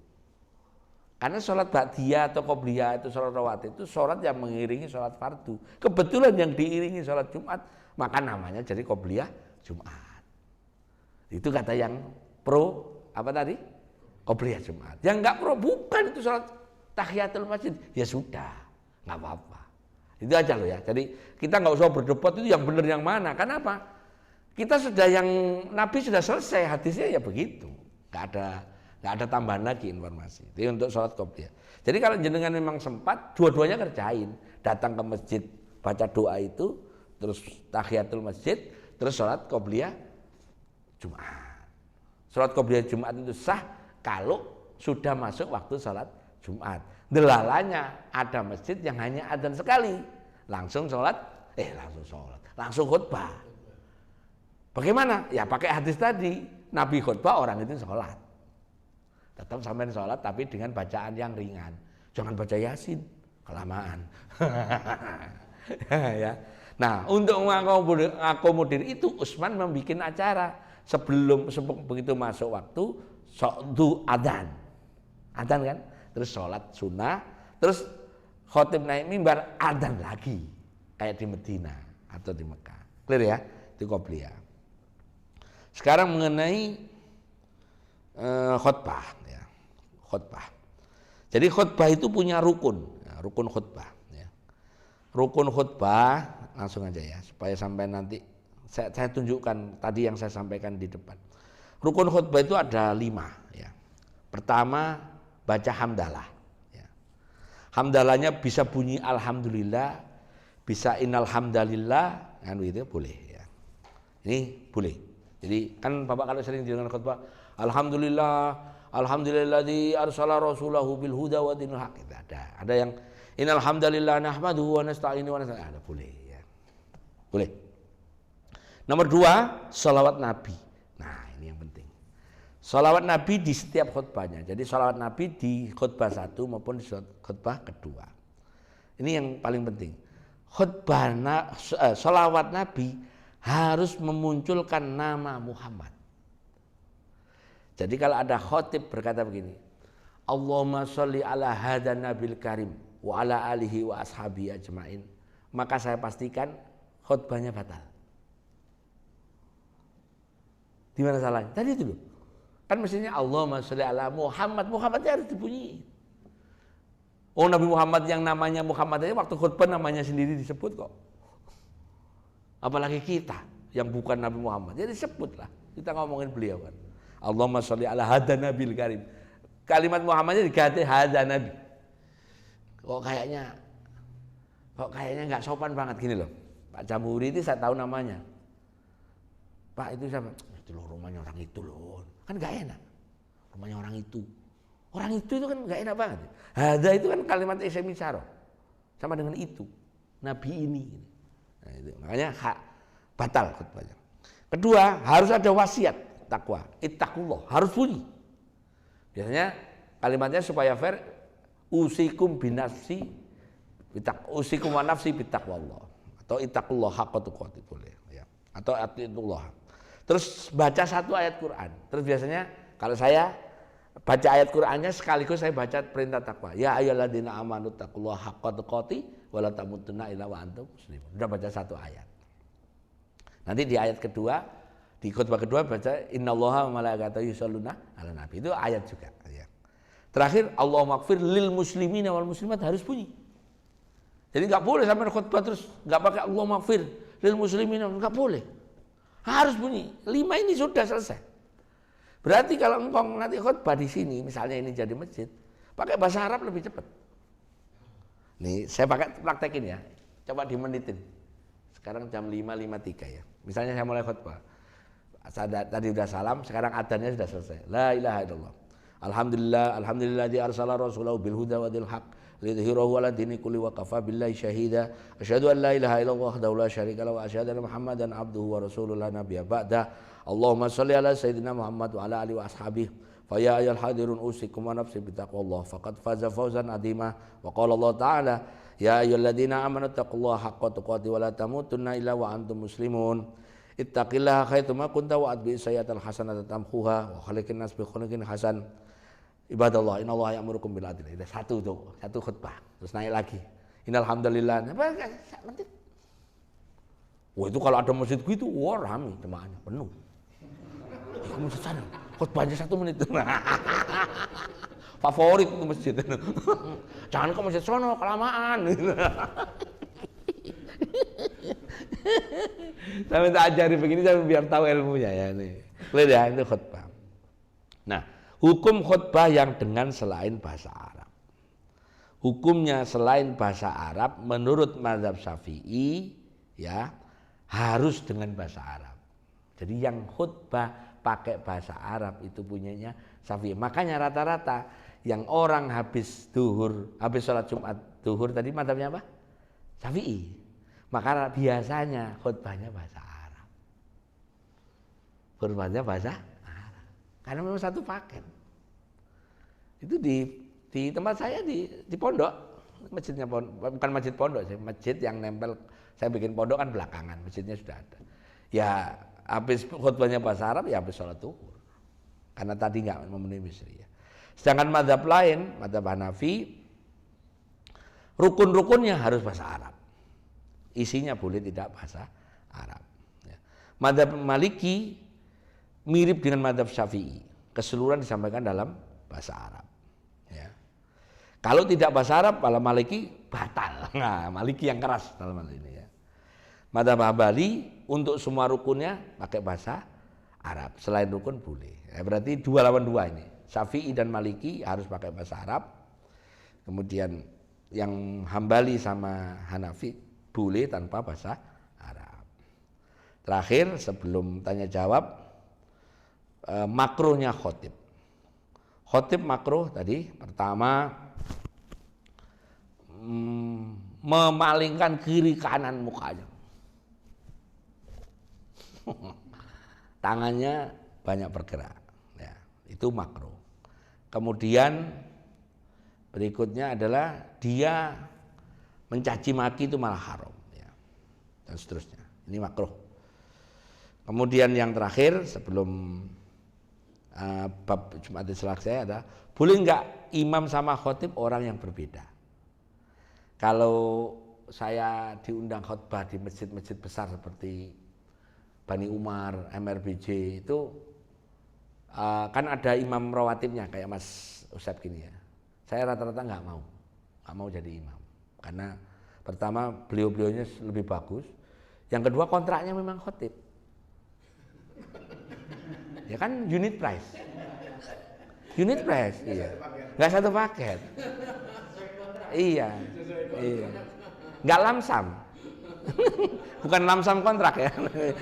Karena sholat ba'diyah atau qobliyah itu sholat rawatib itu sholat yang mengiringi sholat fardu. Kebetulan yang diiringi sholat Jumat, maka namanya jadi qobliyah Jumat. Itu kata yang pro apa tadi? Qobliyah Jumat. Yang enggak pro bukan itu sholat tahiyatul masjid. Ya sudah, enggak apa-apa. Itu aja loh ya. Jadi kita enggak usah berdebat itu yang benar yang mana. Kenapa? Kita sudah yang Nabi sudah selesai hadisnya ya begitu. Enggak ada tambahan lagi informasi. Itu untuk sholat qobliyah. Jadi kalau jenengan memang sempat, dua-duanya kerjain. Datang ke masjid, baca doa itu, terus tahiyatul masjid, terus sholat qobliyah Jumat. Sholat qobliyah Jumat itu sah kalau sudah masuk waktu sholat Jumat. Delalanya ada masjid yang hanya adzan sekali, langsung khutbah. Bagaimana? Ya pakai hadis tadi, Nabi khutbah orang itu sholat. Tetap sampai sholat tapi dengan bacaan yang ringan. Jangan baca Yasin, kelamaan. Ya. Nah, untuk mengakomodir itu Utsman membuat acara sebelum begitu masuk waktu adzan kan, terus sholat sunnah, terus khotib naik mimbar adzan lagi kayak di Medina atau di Mekah. Clear ya? Itu qobliyah. Sekarang mengenai khutbah ya. Khutbah. Jadi khutbah itu punya rukun, ya, rukun khutbah ya. Rukun khutbah langsung aja ya supaya sampai nanti saya tunjukkan tadi yang saya sampaikan di depan. Rukun khutbah itu ada 5 ya. Pertama baca hamdalah ya. Hamdalahnya bisa bunyi alhamdulillah, bisa innal hamdalillah kan gitu boleh ya. Ini boleh. Jadi kan Bapak kalau sering dengan khutbah alhamdulilladzi arsala rasulahu bil huda wa dinil haq. Ada yang innal hamdalillah nahmaduhu wa nasta'inu wa nasta'in. Ada boleh ya. Boleh. Nomor 2, sholawat Nabi. Nah ini yang penting. Sholawat Nabi di setiap khutbahnya. Jadi sholawat Nabi di khutbah 1 maupun di khutbah kedua. Ini yang paling penting. Sholawat Nabi harus memunculkan nama Muhammad. Jadi kalau ada khotib berkata begini, Allahumma sholli ala hadan nabil karim wa ala alihi wa ashabi ajmain, maka saya pastikan khutbahnya batal. Di mana salahnya? Tadi itu loh. Kan mestinya Allahumma sholli ala Muhammad, Muhammadnya harus dibunyi. Oh, Nabi Muhammad yang namanya Muhammad aja waktu khutbah namanya sendiri disebut kok. Apalagi kita yang bukan Nabi Muhammad. Jadi sebutlah. Kita ngomongin beliau kan. Allahumma sholli ala hadan nabil karim. Kalimat Muhammadnya diganti hadan nabi. Kok kayaknya nggak sopan banget gini loh. Pak Jamhuri itu saya tahu namanya. Pak itu siapa? Itu loh rumahnya orang itu loh. Kan nggak enak. Rumahnya orang itu. Orang itu kan nggak enak banget. Hada itu kan kalimat isim isyarah. Sama dengan itu. Nabi ini. Nah, itu. Makanya batal khutbahnya. Kedua, harus ada wasiat takwa. Ittaqullah, harus bunyi. Biasanya kalimatnya supaya fair, usikum binafsi usikum wa nafsi bitaqwallah atau ittaqullah haqqa tuqatih boleh ya. Atau atiullah. Terus baca satu ayat Quran. Terus biasanya kalau saya baca ayat Qur'annya sekaligus saya baca perintah takwa. Ya ayyuhalladzina amanu taqullaha haqqa tuqatih wa la tamutunna illa wa antum muslimun. Sudah baca satu ayat. Nanti di ayat kedua, di khutbah kedua baca innallaha wa malaikatahu yusholluna 'alan nabi. Itu ayat juga ya. Terakhir Allahumma ighfir lil muslimina wal muslimat harus bunyi. Jadi enggak boleh sampai khutbah terus enggak pakai Allahumma ighfir lil muslimina, enggak boleh. Harus bunyi. 5 ini sudah selesai. Berarti kalau engkau nanti khutbah di sini, misalnya ini jadi masjid, pakai bahasa Arab lebih cepat. Nih, saya pakai praktekin ya. Coba dimenitin. Sekarang jam 5.53 ya. Misalnya saya mulai khutbah. Tadi udah salam, sekarang adzannya sudah selesai. La ilaha illallah. Alhamdulillah di arsala rasulahu bil huda wa dil haq lidhhirahu ala dini kulli wa kafa billahi syahida. Asyhadu an la ilaha illallah wahdahu la syarika lahu wa asyhadu anna Muhammadan abduhu wa rasuluhu la nabiyya ba'da. Allahumma sholli ala sayyidina Muhammad wa ala alihi wa ashabihi. Fa ya ayyuhal hadirun usikum wa nafsi bittaqwallah faqad faza fawzan adzima. Wa qala Allah ta'ala ya ayyuhalladzina amanu taqullaha haqqa tuqatih wa la tamutunna illa wa antum muslimun. Ittaqillaha haitsuma kunta wa atbi sayyi'atal hasanata tamhuha wa khaliqin nas bi khuluqin hasan. Ibadallah innallaha ya'murukum bil adli. Itu satu khutbah. Terus naik lagi. Innal hamdalillah. Nanti. Wah, itu kalau ada masjid gitu, wah ramai jemaahnya penuh. Ke masjid sana, khutbahnya 1 menit. Favorit itu masjid. Jangan ke masjid sono, kelamaan. Saya minta ajari begini biar tahu ilmunya ya nih. Lihat ya, itu khutbah. Nah, hukum khutbah yang dengan selain bahasa Arab. Hukumnya selain bahasa Arab menurut mazhab Syafi'i ya harus dengan bahasa Arab. Jadi yang khutbah pakai bahasa Arab itu punyanya Syafi'i. Makanya rata-rata yang orang habis sholat Jumat duhur tadi mazhabnya apa? Syafi'i. Maka biasanya khutbahnya bahasa Arab. Khutbahnya bahasa Arab. Karena memang satu paket. Itu di tempat saya di pondok, masjidnya pondok, bukan masjid pondok sih, masjid yang nempel. Saya bikin pondok kan belakangan, masjidnya sudah ada. Ya habis khutbahnya bahasa Arab ya habis sholat duhur. Karena tadi nggak memenuhi misri ya. Sedangkan mazhab lain, mazhab Hanafi, rukun-rukunnya harus bahasa Arab. Isinya boleh tidak bahasa Arab. Ya. Mazhab Maliki mirip dengan mazhab Syafi'i. Keseluruhan disampaikan dalam bahasa Arab. Ya. Kalau tidak bahasa Arab, kalau Maliki batal. Nah, Maliki yang keras dalam hal ini ya. Mazhab Hambali untuk semua rukunnya pakai bahasa Arab. Selain rukun boleh. Ya, berarti 2 lawan 2 ini. Syafi'i dan Maliki harus pakai bahasa Arab. Kemudian yang Hambali sama Hanafi boleh tanpa bahasa Arab. Terakhir sebelum tanya jawab, makruhnya khotib. Khotib makruh tadi pertama memalingkan kiri kanan mukanya. Tangannya banyak bergerak. Ya, itu makruh. Kemudian berikutnya adalah dia mencaci maki itu malah haram ya. Dan seterusnya. Ini makruh. Kemudian yang terakhir sebelum bab Jumat Islah saya ada, boleh nggak imam sama khotib orang yang berbeda? Kalau saya diundang khutbah di masjid-masjid besar seperti Bani Umar, MRBJ itu kan ada imam rawatibnya kayak Mas Usep gini ya. Saya rata-rata nggak mau jadi imam karena pertama beliau-beliaunya lebih bagus, yang kedua kontraknya memang khotib. Ya kan unit price, iya, nggak satu paket, iya, nggak lamsam, bukan lamsam kontrak ya,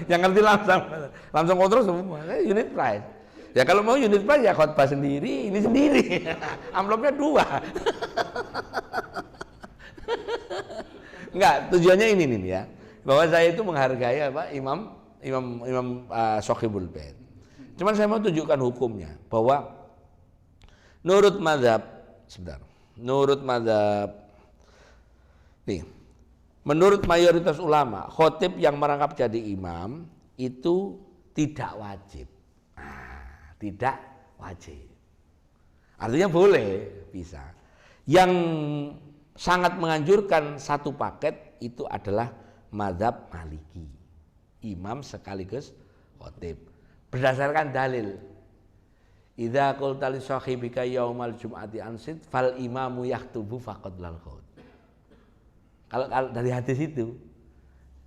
yang ngerti lamsam kontrak semua, unit price. Ya kalau mau unit price ya khotbah sendiri, ini sendiri, amplopnya 2. Enggak, tujuannya ini nih ya, bahwa saya itu menghargai apa imam Sohibul Bait. Cuman saya mau tunjukkan hukumnya bahwa menurut mazhab menurut mayoritas ulama, khotib yang merangkap jadi imam itu tidak wajib. Tidak wajib. Artinya boleh, bisa. Yang sangat menganjurkan satu paket itu adalah mazhab Maliki. Imam sekaligus khotib. Berdasarkan dalil, idza qulta li sahibika yaumal jum'ati ansit fal imamu yaktubu faqad lal khut. Kalau dari hadis itu,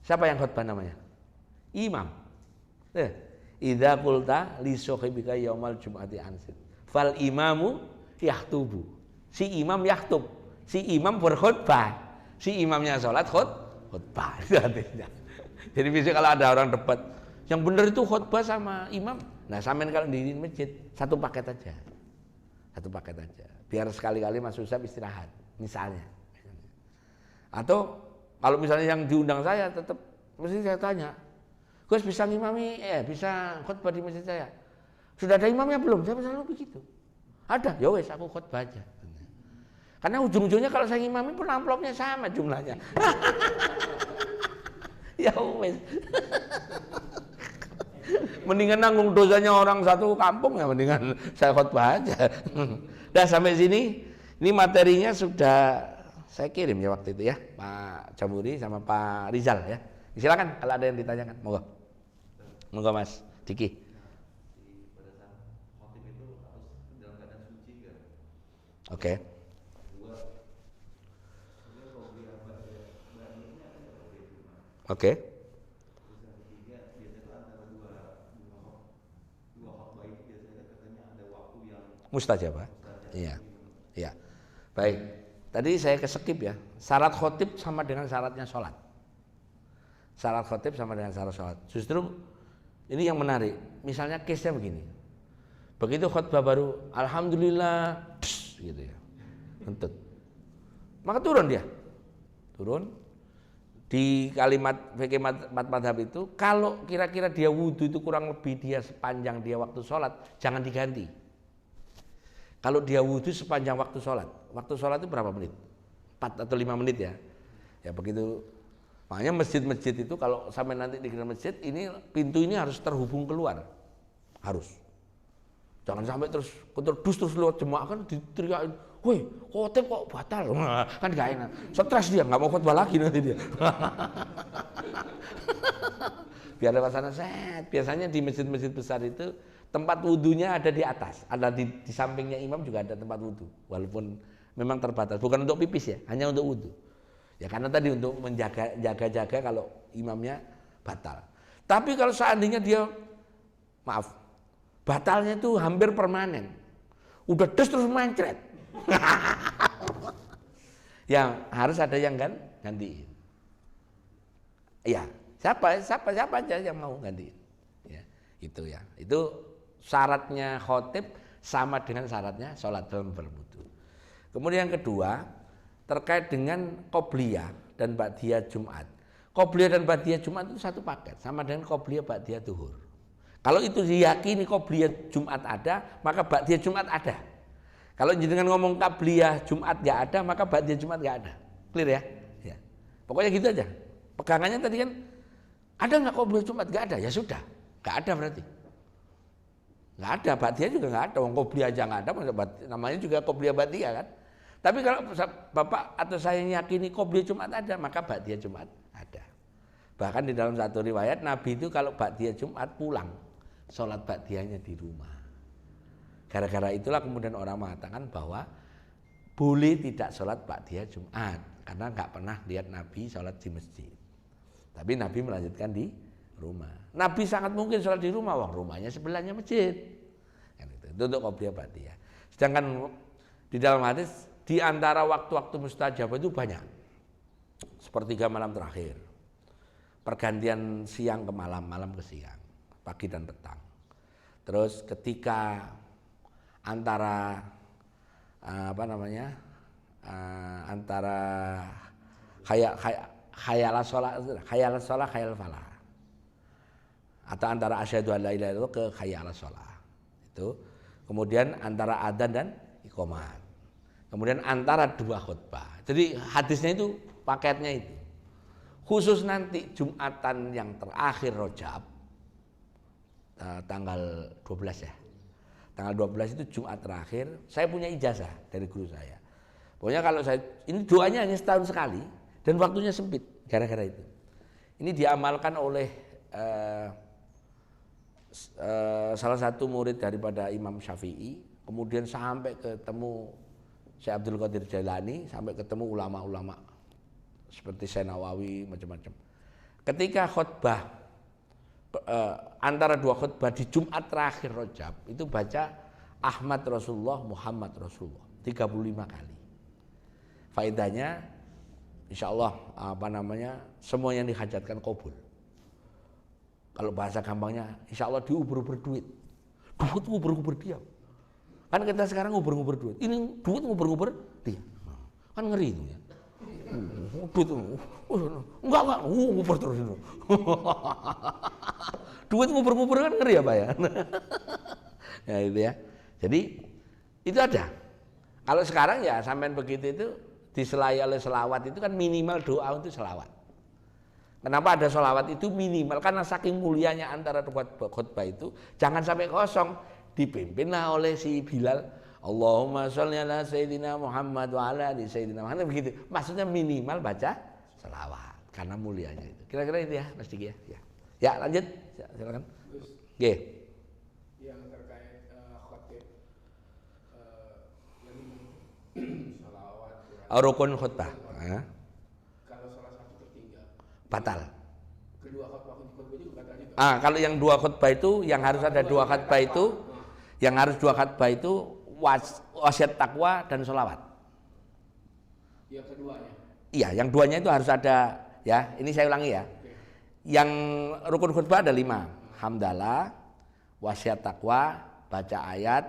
siapa yang khutbah namanya? Imam. Idza qulta li sahibika yaumal jum'ati ansit fal imamu yaktubu. Si imam yaktub, si imam berkhutbah, si imamnya sholat khutbah. Itu hadisnya. Jadi bisa kalau ada orang debat, yang benar itu khutbah sama imam. Nah, sampean kalau di masjid satu paket aja. Biar sekali-kali Mas Usap istirahat, misalnya. Atau kalau misalnya yang diundang saya tetap mesti saya tanya, Gus bisa ngimami, bisa khutbah di masjid saya. Sudah ada imamnya belum? Saya selalu begitu. Ada, ya wes aku khutbah aja. Karena ujung-ujungnya kalau saya ngimami pun amplopnya sama jumlahnya. Ya wes. Mendingan nanggung dosanya orang satu kampung ya, mendingan saya khutbah aja. Dah sampai sini, ini materinya sudah saya kirim ya waktu itu ya, Pak Jamuri sama Pak Rizal ya. Silakan kalau ada yang ditanyakan, monggo Mas Diki. Oke. Oke. Mustajabah. Iya. Iya. Baik. Tadi saya keskip ya. Syarat khotib sama dengan syaratnya sholat. Syarat khotib sama dengan syarat sholat. Justru ini yang menarik. Misalnya case-nya begini. Begitu khutbah baru, alhamdulillah, gitu ya. Entut. Maka turun dia. Turun. Di kalimat fikih madhab itu, kalau kira-kira dia wudhu itu kurang lebih dia sepanjang dia waktu sholat, jangan diganti. Kalau dia wudhu sepanjang waktu sholat itu berapa menit? 4 atau 5 menit ya. Ya begitu. Makanya masjid-masjid itu kalau sampai nanti di masjid ini pintu ini harus terhubung keluar, harus. Jangan sampai terus lewat jemaah kan diteriakin, woi khotib kok batal, kan gak enak. Stres dia, nggak mau khutbah lagi nanti dia. Biar lewat sana set. Biasanya di masjid-masjid besar itu tempat wudhunya ada di atas, ada di sampingnya imam juga ada tempat wudhu, walaupun memang terbatas, bukan untuk pipis ya, hanya untuk wudhu. Ya karena tadi untuk menjaga kalau imamnya batal. Tapi kalau seandainya dia, maaf, batalnya itu hampir permanen, udah terus mencret, yang harus ada yang gantiin. Ya siapa aja yang mau gantiin. Ya itu ya, itu syaratnya khotib sama dengan syaratnya sholat dalam berwudu. Kemudian yang kedua terkait dengan qobliyah dan ba'diyah Jumat. Qobliyah dan ba'diyah Jumat itu satu paket, sama dengan qobliyah ba'diyah duhur. Kalau itu diyakini qobliyah Jumat ada, maka ba'diyah Jumat ada. Kalau jenengan ngomong qobliyah Jumat nggak ada, maka ba'diyah Jumat nggak ada. Clear ya? Ya. Pokoknya gitu aja. Pegangannya tadi kan ada nggak qobliyah Jumat? Nggak ada, ya sudah, nggak ada berarti. Nggak ada, ba'diyah juga nggak ada. Wong qobliyah aja nggak ada, namanya juga qobliyah ba'diyah kan. Tapi kalau Bapak atau saya yakini qobliyah Jumat ada, maka ba'diyah Jumat ada. Bahkan di dalam satu riwayat Nabi itu kalau ba'diyah Jumat pulang, sholat ba'diyahnya di rumah. Gara-gara itulah kemudian orang mengatakan bahwa boleh tidak sholat ba'diyah Jumat karena nggak pernah lihat Nabi sholat di masjid. Tapi Nabi melanjutkan di rumah. Nabi sangat mungkin sholat di rumah, wong rumahnya sebelahnya masjid. Itu untuk qobliyah ba'diyah. Sedangkan di dalam hadis di antara waktu-waktu mustajab itu banyak. Sepertiga malam terakhir, pergantian siang ke malam, malam ke siang, pagi dan petang. Terus ketika antara antara khayal sholat khayal falah, atau antara asyhadu an la ilaha illallah ke khayal sholat itu, kemudian antara adzan dan iqamah, kemudian antara dua khutbah. Jadi hadisnya itu paketnya itu. Khusus nanti Jumatan yang terakhir Rajab, tanggal 12 ya. Tanggal 12 itu Jumat terakhir, saya punya ijazah dari guru saya. Pokoknya kalau saya, ini doanya hanya setahun sekali dan waktunya sempit gara-gara itu. Ini diamalkan oleh salah satu murid daripada Imam Syafi'i, kemudian sampai ketemu Syekh Abdul Qadir Jailani, sampai ketemu ulama-ulama seperti Syekh Nawawi, macam-macam. Ketika khutbah antara dua khutbah di Jumat terakhir Rajab itu baca Ahmad Rasulullah, Muhammad Rasulullah 35 kali. Faedahnya insya Allah semua yang dihajatkan kabul. Kalau bahasa gampangnya insya Allah diuber-uber duit. Duit nguber-nguber dia. Kan kita sekarang nguber-nguber duit. Ini duit nguber-nguber dia. Kan ngeri itu ya. Duit enggak nguber terus itu. Duit nguber-nguber kan ngeri ya Pak ya. Ya itu ya. Jadi itu ada. Kalau sekarang ya sampean begitu itu diselai oleh selawat itu kan minimal doa untuk selawat. Kenapa ada selawat itu minimal? Karena saking mulianya antara khutbah itu jangan sampai kosong, dipimpinlah oleh si Bilal. Allahumma sholli ala sayyidina Muhammad wa ala ali sayyidina Muhammad, begitu. Maksudnya minimal baca selawat karena mulianya itu. Kira-kira itu ya Mas Diki ya. Ya lanjut, silakan. Oke. Yang terkait khotib salawat, Rukun khutbah. kalau salah satu tertinggal, Batal. kedua khutbah juga batal juga. Kalau yang dua khutbah itu, yang harus ada dua khutbah itu, yang harus dua khutbah itu wasiat takwa dan sholawat. Yang keduanya? Iya, yang duanya itu harus ada ya. Ini saya ulangi ya. Yang rukun khutbah ada 5. Hamdalah, wasiat takwa, baca ayat,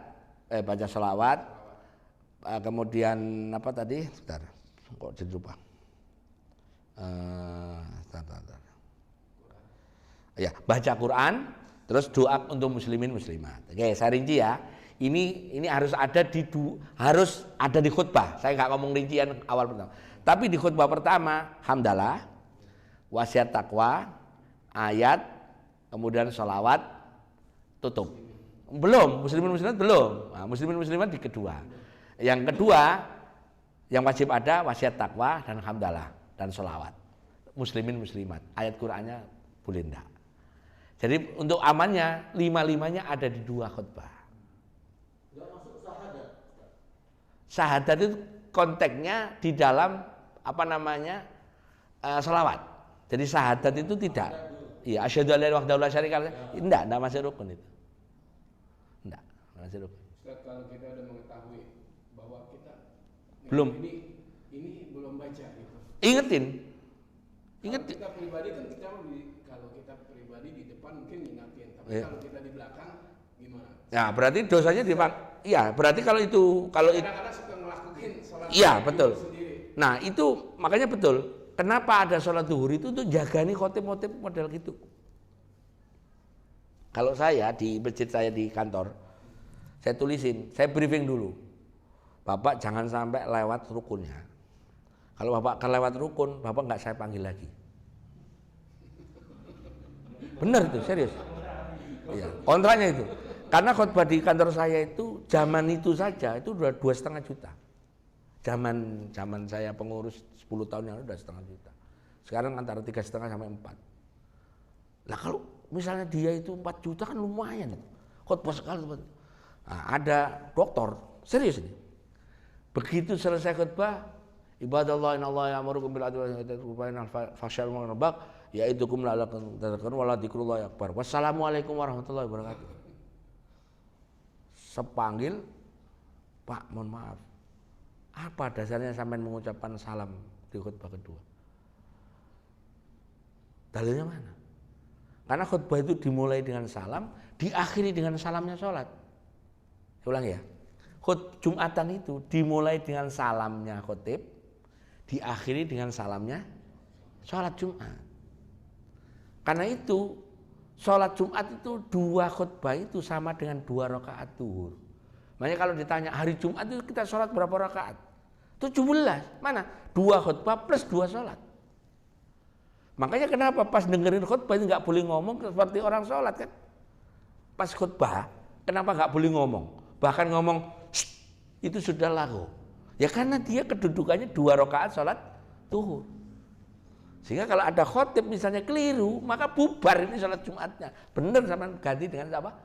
baca sholawat, kemudian apa tadi? Sebentar, kok jadi lupa. Ya, baca Quran, terus doa untuk muslimin muslimat. Oke, saya rinci ya. Ini harus ada di khutbah. Saya nggak ngomong rincian awal pertama. Tapi di khutbah pertama, hamdalah, wasiat takwa, ayat, kemudian sholawat, tutup. Belum, muslimin muslimat belum. Nah, muslimin muslimat di kedua. Yang kedua, yang wajib ada wasiat takwa dan hamdalah dan sholawat. Muslimin muslimat. Ayat Qur'annya boleh enggak. Jadi untuk amannya 5-5-nya ada di 2 khutbah. Syahadat itu konteksnya di dalam sholawat. Jadi syahadat itu tidak. Iya, asyhadu an la ilaha illallah syarika lah. Enggak masuk rukun itu. Enggak masuk rukun. Ustaz, kalau kita udah mengetahui bahwa kita belum ini belum baca gitu. Ingetin. Kita pribadi kan kalau kita pribadi di depan mungkin ingatin, tapi kalau kita di belakang gimana? Ya, berarti dosanya iya, berarti kalau kadang-kadang suka ngelakuin sholat iya, betul. Sendiri. Nah, itu makanya betul. Kenapa ada sholat zuhur itu untuk jagani khotib-khotib model gitu. Kalau saya di masjid saya di kantor, saya tulisin, saya briefing dulu. Bapak jangan sampai lewat rukunnya. Kalau Bapak kelewat rukun, Bapak nggak saya panggil lagi. Benar itu, serius. Iya, kontraknya itu. Karena khotbah di kantor saya itu zaman itu saja itu udah 2,5 juta. Zaman saya pengurus 10 tahun yang lalu udah 1,5 juta. Sekarang antara 3,5 sampai 4. Lah kalau misalnya dia itu 4 juta kan lumayan. Khotbah sekali. Nah, ada dokter, serius ini. Begitu selesai khotbah, ibadallah innallaha ya'murukum bil adli wal ihsani wa yanha 'anil fahsya'i wal munkar yaidukum la'allakum tadhakkarun wa la dzikrullahi akbar. Wassalamualaikum warahmatullahi wabarakatuh. Sepanggil, Pak, mohon maaf. Apa dasarnya sampean mengucapkan salam di khutbah kedua? Dalilnya mana? Karena khutbah itu dimulai dengan salam, diakhiri dengan salamnya sholat. Saya ulang ya. Jumatan itu dimulai dengan salamnya khotib, diakhiri dengan salamnya sholat Jumat. Karena itu sholat Jumat itu 2 khutbah itu sama dengan 2 rakaat zuhur. Makanya kalau ditanya hari Jumat itu kita sholat berapa rakaat? 17. Mana? 2 khutbah plus 2 sholat. Makanya kenapa pas dengerin khutbah itu nggak boleh ngomong seperti orang sholat kan? Pas khutbah kenapa nggak boleh ngomong? Bahkan ngomong itu sudah lagu. Ya karena dia kedudukannya 2 rakaat sholat zuhur. Sehingga kalau ada khotib misalnya keliru, maka bubar ini sholat Jumatnya. Benar sama ganti dengan apa?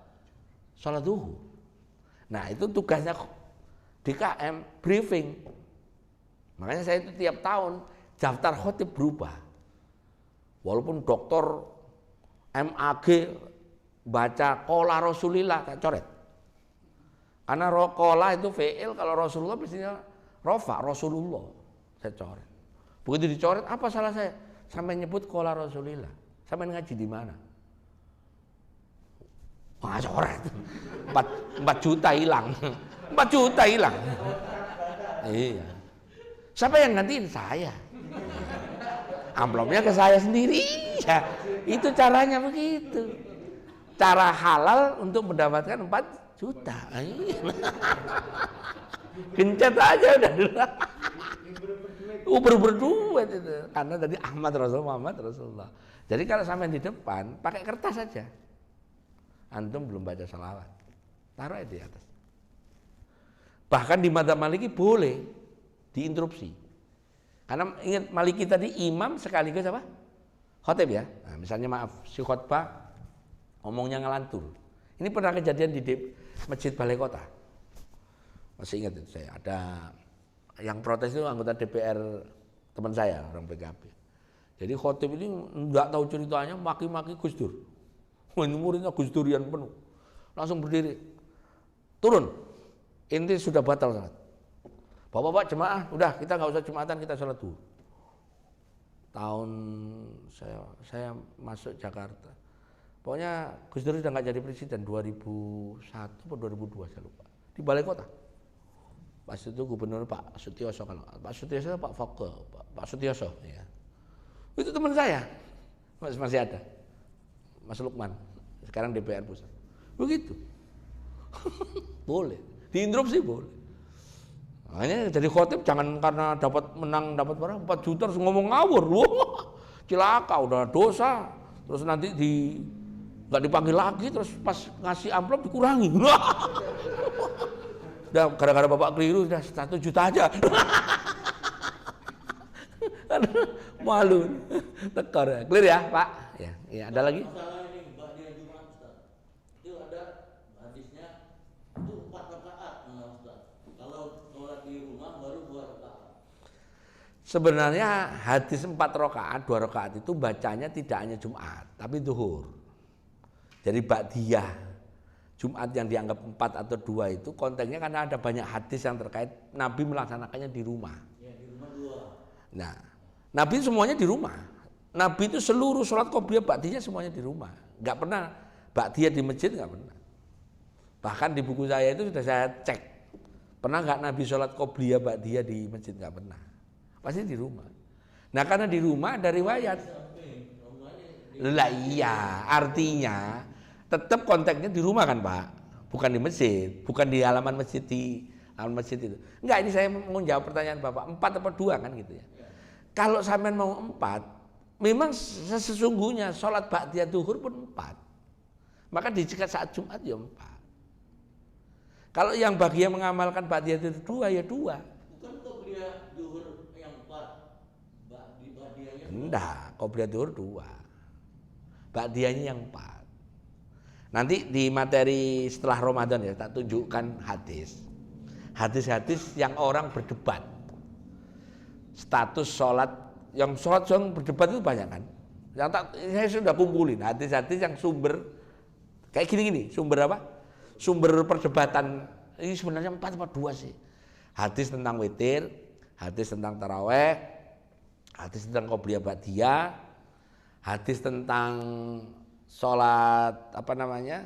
Sholat zuhur. Nah itu tugasnya DKM, briefing. Makanya saya itu tiap tahun daftar khotib berubah. Walaupun dokter MAG baca qola Rasulillah, tak coret. Karena qola itu fi'il, kalau Rasulullah biasanya rofa, Rasulullah. Saya coret. Begitu dicoret, apa salah saya? Sampai nyebut qola Rasulillah. Sampai ngaji di mana? Wah, coret. 4 juta hilang. 4 juta hilang. Iya. Siapa yang gantiin? Saya. Amplopnya ke saya sendiri. Ya, itu caranya begitu. Cara halal untuk mendapatkan 4 juta. Gencet aja udah dulu. Berduit itu. Karena tadi Ahmad Rasul, Muhammad Rasulullah. Jadi kalau sampai di depan pakai kertas saja. Antum belum baca salawat, taruh di atas. Bahkan di madzhab Maliki boleh diinterupsi. Karena ingat Maliki tadi imam sekaligus apa? Khotib ya. Nah, misalnya maaf si khotbah ngomongnya ngelantur. Ini pernah kejadian di Masjid Balai Kota. Masih ingat itu saya ada yang protes itu anggota DPR teman saya orang PKB. Jadi khotib ini nggak tahu ceritanya maki-maki Gus Dur. Ini muridnya Gus Durian penuh. Langsung berdiri. Turun. Inti sudah batal salat. Bapak-bapak jemaah, udah kita nggak usah Jumatan, kita sholat dulu. Tahun saya masuk Jakarta. Pokoknya Gus Dur sudah nggak jadi presiden 2001 atau 2002 saya lupa. Di Balai Kota. Pas itu gubernur Pak Sutioso, kalau Pak Sutioso Pak Fokke, Pak Sutioso ya. Itu teman saya. Masih ada. Mas Lukman, sekarang DPR pusat. Begitu. Boleh. Diinterupsi boleh. Makanya jadi khotib jangan karena dapat menang dapat berapa 4 juta terus ngomong ngawur. Wah, cilaka udah dosa. Terus nanti nggak dipanggil lagi terus pas ngasih amplop dikurangi. Udah gara-gara bapak keliru udah 1 juta aja. Malu. Tekor ya. Clear ya, Pak? Ya, ada lagi? Masalah ini ba'diyah Jumat, Ustaz. Itu ada hadisnya itu 4 rakaat, Ustaz. Kalau sholat di rumah baru 2 rakaat. Sebenarnya hadis 4 rakaat, 2 rakaat itu bacanya tidak hanya Jumat, tapi zuhur. Jadi ba'diyah Jumat yang dianggap 4 atau 2 itu konteksnya karena ada banyak hadis yang terkait Nabi melaksanakannya di rumah. Ya, di rumah 2. Nah, Nabi semuanya di rumah. Nabi itu seluruh sholat qobliyah ba'diyah semuanya di rumah. Nggak pernah ba'diyah di masjid, nggak pernah. Bahkan di buku saya itu sudah saya cek. Pernah nggak Nabi sholat qobliyah ba'diyah di masjid? Nggak pernah. Pasti di rumah. Nah karena di rumah ada riwayat. Lah iya, artinya tetap konteksnya di rumah kan Pak. Bukan di masjid, bukan di halaman masjid itu. Enggak, ini saya mau jawab pertanyaan Bapak. 4 atau 2 kan gitu ya. Kalau sampean mau 4, memang sesungguhnya sholat ba'diyah zuhur pun 4. Maka dicekat saat Jumat ya 4. Kalau yang bagi yang mengamalkan ba'diyah itu 2 ya 2. Bukan qobliyah zuhur yang 4. Ba'diyahnya Enggak, qobliyah zuhur 2. Ba'diyahnya yang 4. Nanti di materi setelah Ramadan ya tak tunjukkan hadis. Hadis-hadis yang orang berdebat. Status sholat, yang berdebat itu banyak kan. Yang saya sudah kumpulin hadis-hadis yang sumber kayak gini-gini, sumber apa? Sumber perdebatan ini sebenarnya 4 atau 2 sih. Hadis tentang witir, hadis tentang taraweh, hadis tentang qobliyah ba'diyah, hadis tentang sholat apa namanya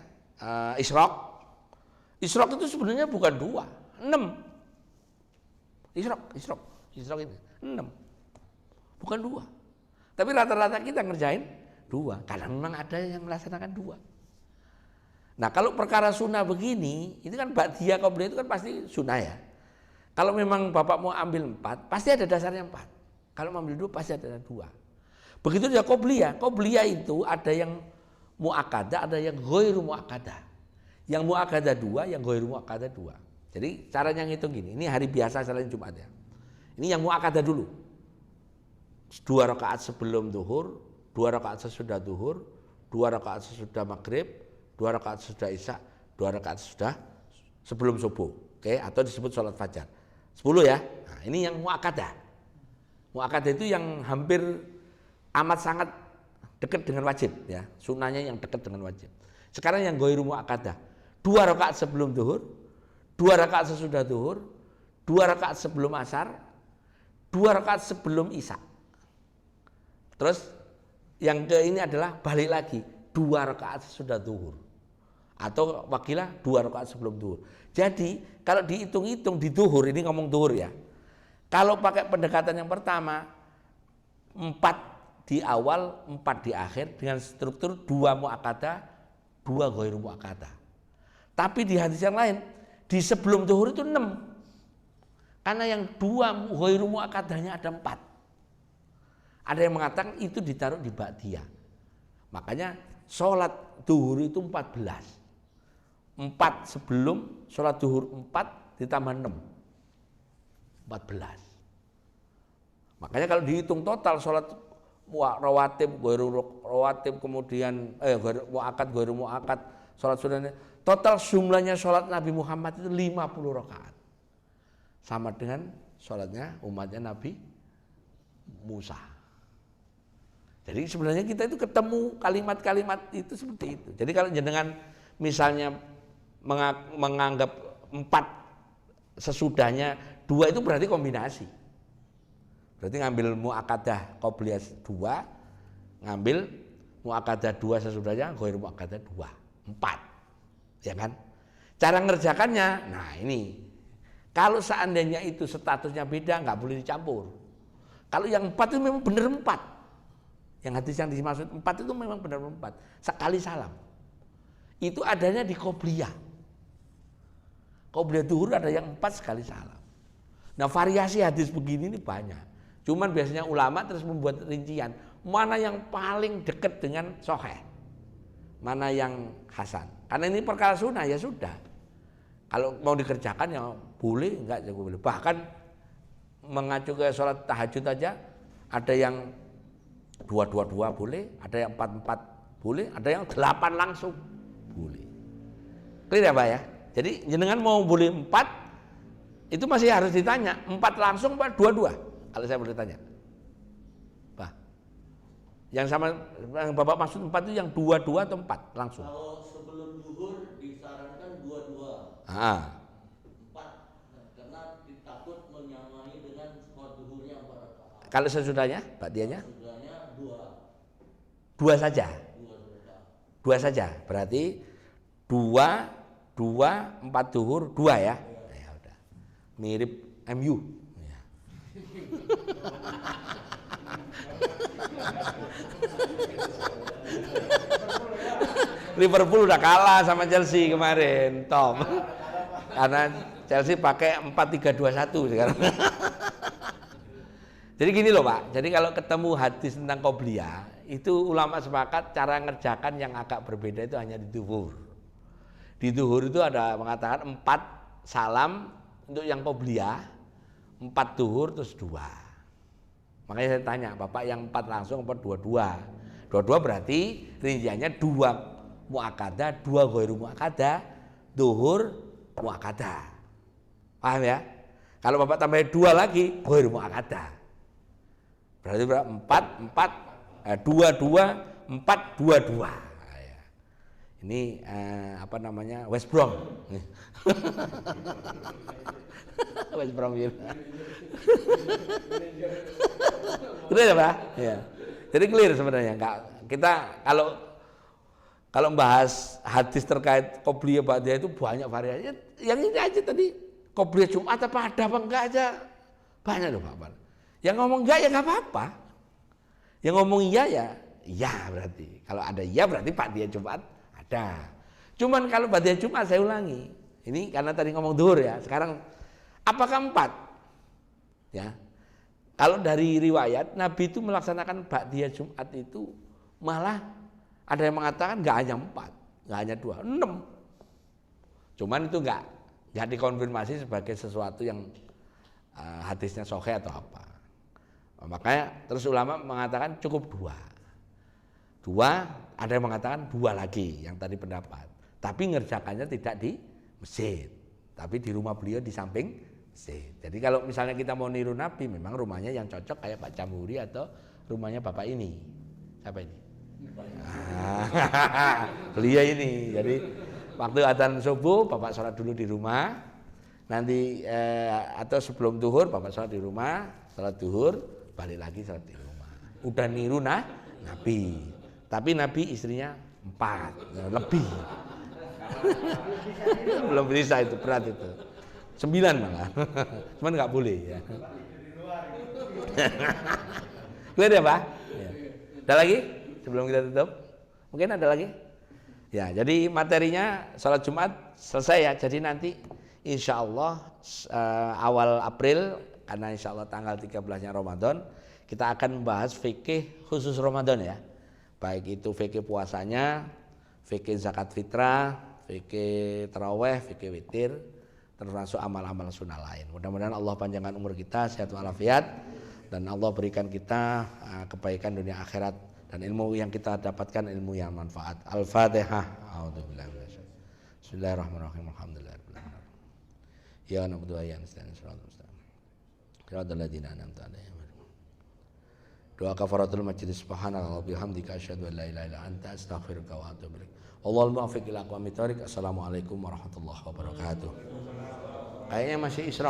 isyraq. Isyraq itu sebenarnya bukan 2, 6. Isyraq ini 6, bukan 2. Tapi rata-rata kita ngerjain 2, karena memang ada yang melaksanakan 2. Nah kalau perkara sunnah begini, itu kan ba'diyah qobliyah itu kan pasti sunnah ya. Kalau memang bapak mau ambil 4, pasti ada dasarnya 4. Kalau mau ambil 2, pasti ada 2. Begitu juga qobliyah. Qobliyah itu ada yang mu'akkadah, ada yang ghairu mu'akkadah. Yang mu'akkadah 2, yang ghairu mu'akkadah 2. Jadi caranya ngitung gini, ini hari biasa selain Jumat ya. Ini yang mu'akkadah dulu. 2 rakaat sebelum zuhur, 2 rakaat sesudah zuhur, 2 rakaat sesudah maghrib, 2 rakaat sesudah isya, 2 rakaat sesudah sebelum subuh. Oke, atau disebut sholat fajar. 10 ya. Nah, ini yang mu'akkadah. Mu'akkadah itu yang hampir amat sangat dekat dengan wajib ya. Sunnahnya yang dekat dengan wajib. Sekarang yang ghairu mu'akkadah. 2 rakaat sebelum zuhur, 2 rakaat sesudah zuhur, 2 rakaat sebelum asar, 2 rakaat sebelum isya. Terus yang ke ini adalah balik lagi 2 rakaat sesudah zuhur. Atau wakilah 2 rakaat sebelum zuhur. Jadi kalau dihitung-hitung di zuhur, ini ngomong zuhur ya. Kalau pakai pendekatan yang pertama 4 di awal, 4 di akhir dengan struktur 2 mu'akkadah, 2 ghairu mu'akkadah. Tapi di hadis yang lain di sebelum zuhur itu 6. Karena yang 2 ghairu mu'akkadahnya ada 4. Ada yang mengatakan itu ditaruh di ba'diyah. Makanya sholat zuhur itu 14. 4 sebelum sholat zuhur 4 ditambah 6. 14. Makanya kalau dihitung total sholat rawatib, ghairu rawatib, kemudian mu'akkad, ghairu mu'akkad, sholat sunnahnya, total jumlahnya sholat Nabi Muhammad itu 50 rakaat. Sama dengan sholatnya umatnya Nabi Musa. Jadi sebenarnya kita itu ketemu kalimat-kalimat itu seperti itu. Jadi kalau jenengan misalnya menganggap 4 sesudahnya 2 itu berarti kombinasi. Berarti ngambil mu'akkadah qobliyah 2, ngambil mu'akkadah 2 sesudahnya, ghairu mu'akkadah 2, 4. Ya kan? Cara ngerjakannya, nah ini. Kalau seandainya itu statusnya beda, nggak boleh dicampur. Kalau yang 4 itu memang benar 4. Yang hadis yang dimaksud 4 itu memang benar 4. Sekali salam. Itu adanya di qobliyah. Qobliyah zuhur ada yang 4 sekali salam. Nah variasi hadis begini ini banyak. Cuman biasanya ulama terus membuat rincian. Mana yang paling dekat dengan sahih. Mana yang hasan. Karena ini perkara sunnah ya sudah. Kalau mau dikerjakan ya boleh, enggak juga boleh. Bahkan mengacu ke sholat tahajud aja ada yang 2-2-2 boleh, ada yang 4-4 boleh, ada yang 8 langsung boleh. Clear ya Pak ya? Jadi jenengan mau boleh 4 itu masih harus ditanya 4 langsung Pak 2-2 kalau saya boleh tanya. Pak, yang sama yang Bapak maksud 4 itu yang 2-2 atau 4 langsung? Kalau sebelum zuhur disarankan 2-2. 4 karena takut menyamai dengan sholat zuhurnya 4 rakaat. Kalau sesudahnya, Pak Dianya? 2 2 saja. 2 saja. Berarti 2 4 zuhur 2 ya. Ya udah. Mirip MU. Ya. Liverpool udah kalah sama Chelsea kemarin, Tom. Karena Chelsea pakai 4-3-2-1 sekarang. Jadi gini loh Pak, jadi kalau ketemu hadis tentang qobliyah, itu ulama sepakat cara ngerjakan yang agak berbeda itu hanya di zuhur. Di duhur itu ada mengatakan 4 salam untuk yang qobliyah, 4 duhur terus 2. Makanya saya tanya, Bapak yang 4 langsung apa 22? 22 berarti rinciannya 2 muakkadah, 2 ghairu muakkadah, duhur muakkadah. Paham ya? Kalau Bapak tambahin 2 lagi ghairu muakkadah. Berarti berapa? 4, 2, 4, 2, 2. Ini apa namanya, West Brom. West Brom ya. Clear ya Pak? Ya. Jadi clear sebenarnya. Kita kalau membahas hadis terkait qobliyah ba'diyah itu banyak variasinya. Yang ini aja tadi, qobliyah Jumat apa ada apa enggak aja banyak loh Pak. Yang ngomong enggak ya enggak apa-apa. Yang ngomong iya ya iya berarti. Kalau ada iya berarti ba'diyah Jumat ada. Cuman kalau ba'diyah Jumat saya ulangi. Ini karena tadi ngomong duhur ya. Sekarang apakah 4? Ya. Kalau dari riwayat Nabi itu melaksanakan ba'diyah Jumat itu malah ada yang mengatakan enggak hanya 4, enggak hanya 2, 6. Cuman itu enggak dikonfirmasi sebagai sesuatu yang hadisnya sahih atau apa. Makanya terus ulama mengatakan cukup 2. Ada yang mengatakan 2 lagi yang tadi pendapat. Tapi ngerjakannya tidak di masjid, tapi di rumah beliau di samping masjid. Jadi kalau misalnya kita mau niru Nabi, memang rumahnya yang cocok kayak Pak Camuri atau rumahnya Bapak ini. Siapa ini? Beliau ini. Jadi waktu adzan subuh Bapak sholat dulu di rumah. Nanti atau sebelum duhur Bapak sholat di rumah, sholat duhur, balik lagi sholat di rumah. Udah niru Nabi. Tapi Nabi istrinya 4, lebih. Belum bisa itu, berat itu. 9 malah. Cuman nggak boleh ya. Clear ya Pak? Ya. Ada lagi? Sebelum kita tutup? Mungkin ada lagi? Ya, jadi materinya sholat Jumat selesai ya. Jadi nanti insya Allah awal April, karena insya Allah tanggal 13-nya Ramadan, kita akan membahas fikih khusus Ramadan ya. Baik itu fikih puasanya, fikih zakat fitrah, fikih taraweh, fikih witir, termasuk amal-amal sunnah lain. Mudah-mudahan Allah panjangkan umur kita, sehat walafiat, dan Allah berikan kita kebaikan dunia akhirat, dan ilmu yang kita dapatkan ilmu yang manfaat. Al-Fatihah. Bismillahirrahmanirrahim. Alhamdulillahirabbil alamin. Ya na'budu wa iyyaka nasta'in. Shiratal ladzina an'amta 'alaihim. Doa kafaratul majlis, subhanallah wa bihamdika asyhadu an la ilaha illa anta astaghfiruka wa atubu ilaik. Wallahul muwaffiq ila aqwamit thoriq. Assalamualaikum warahmatullahi wabarakatuh. Kayaknya masih Isra.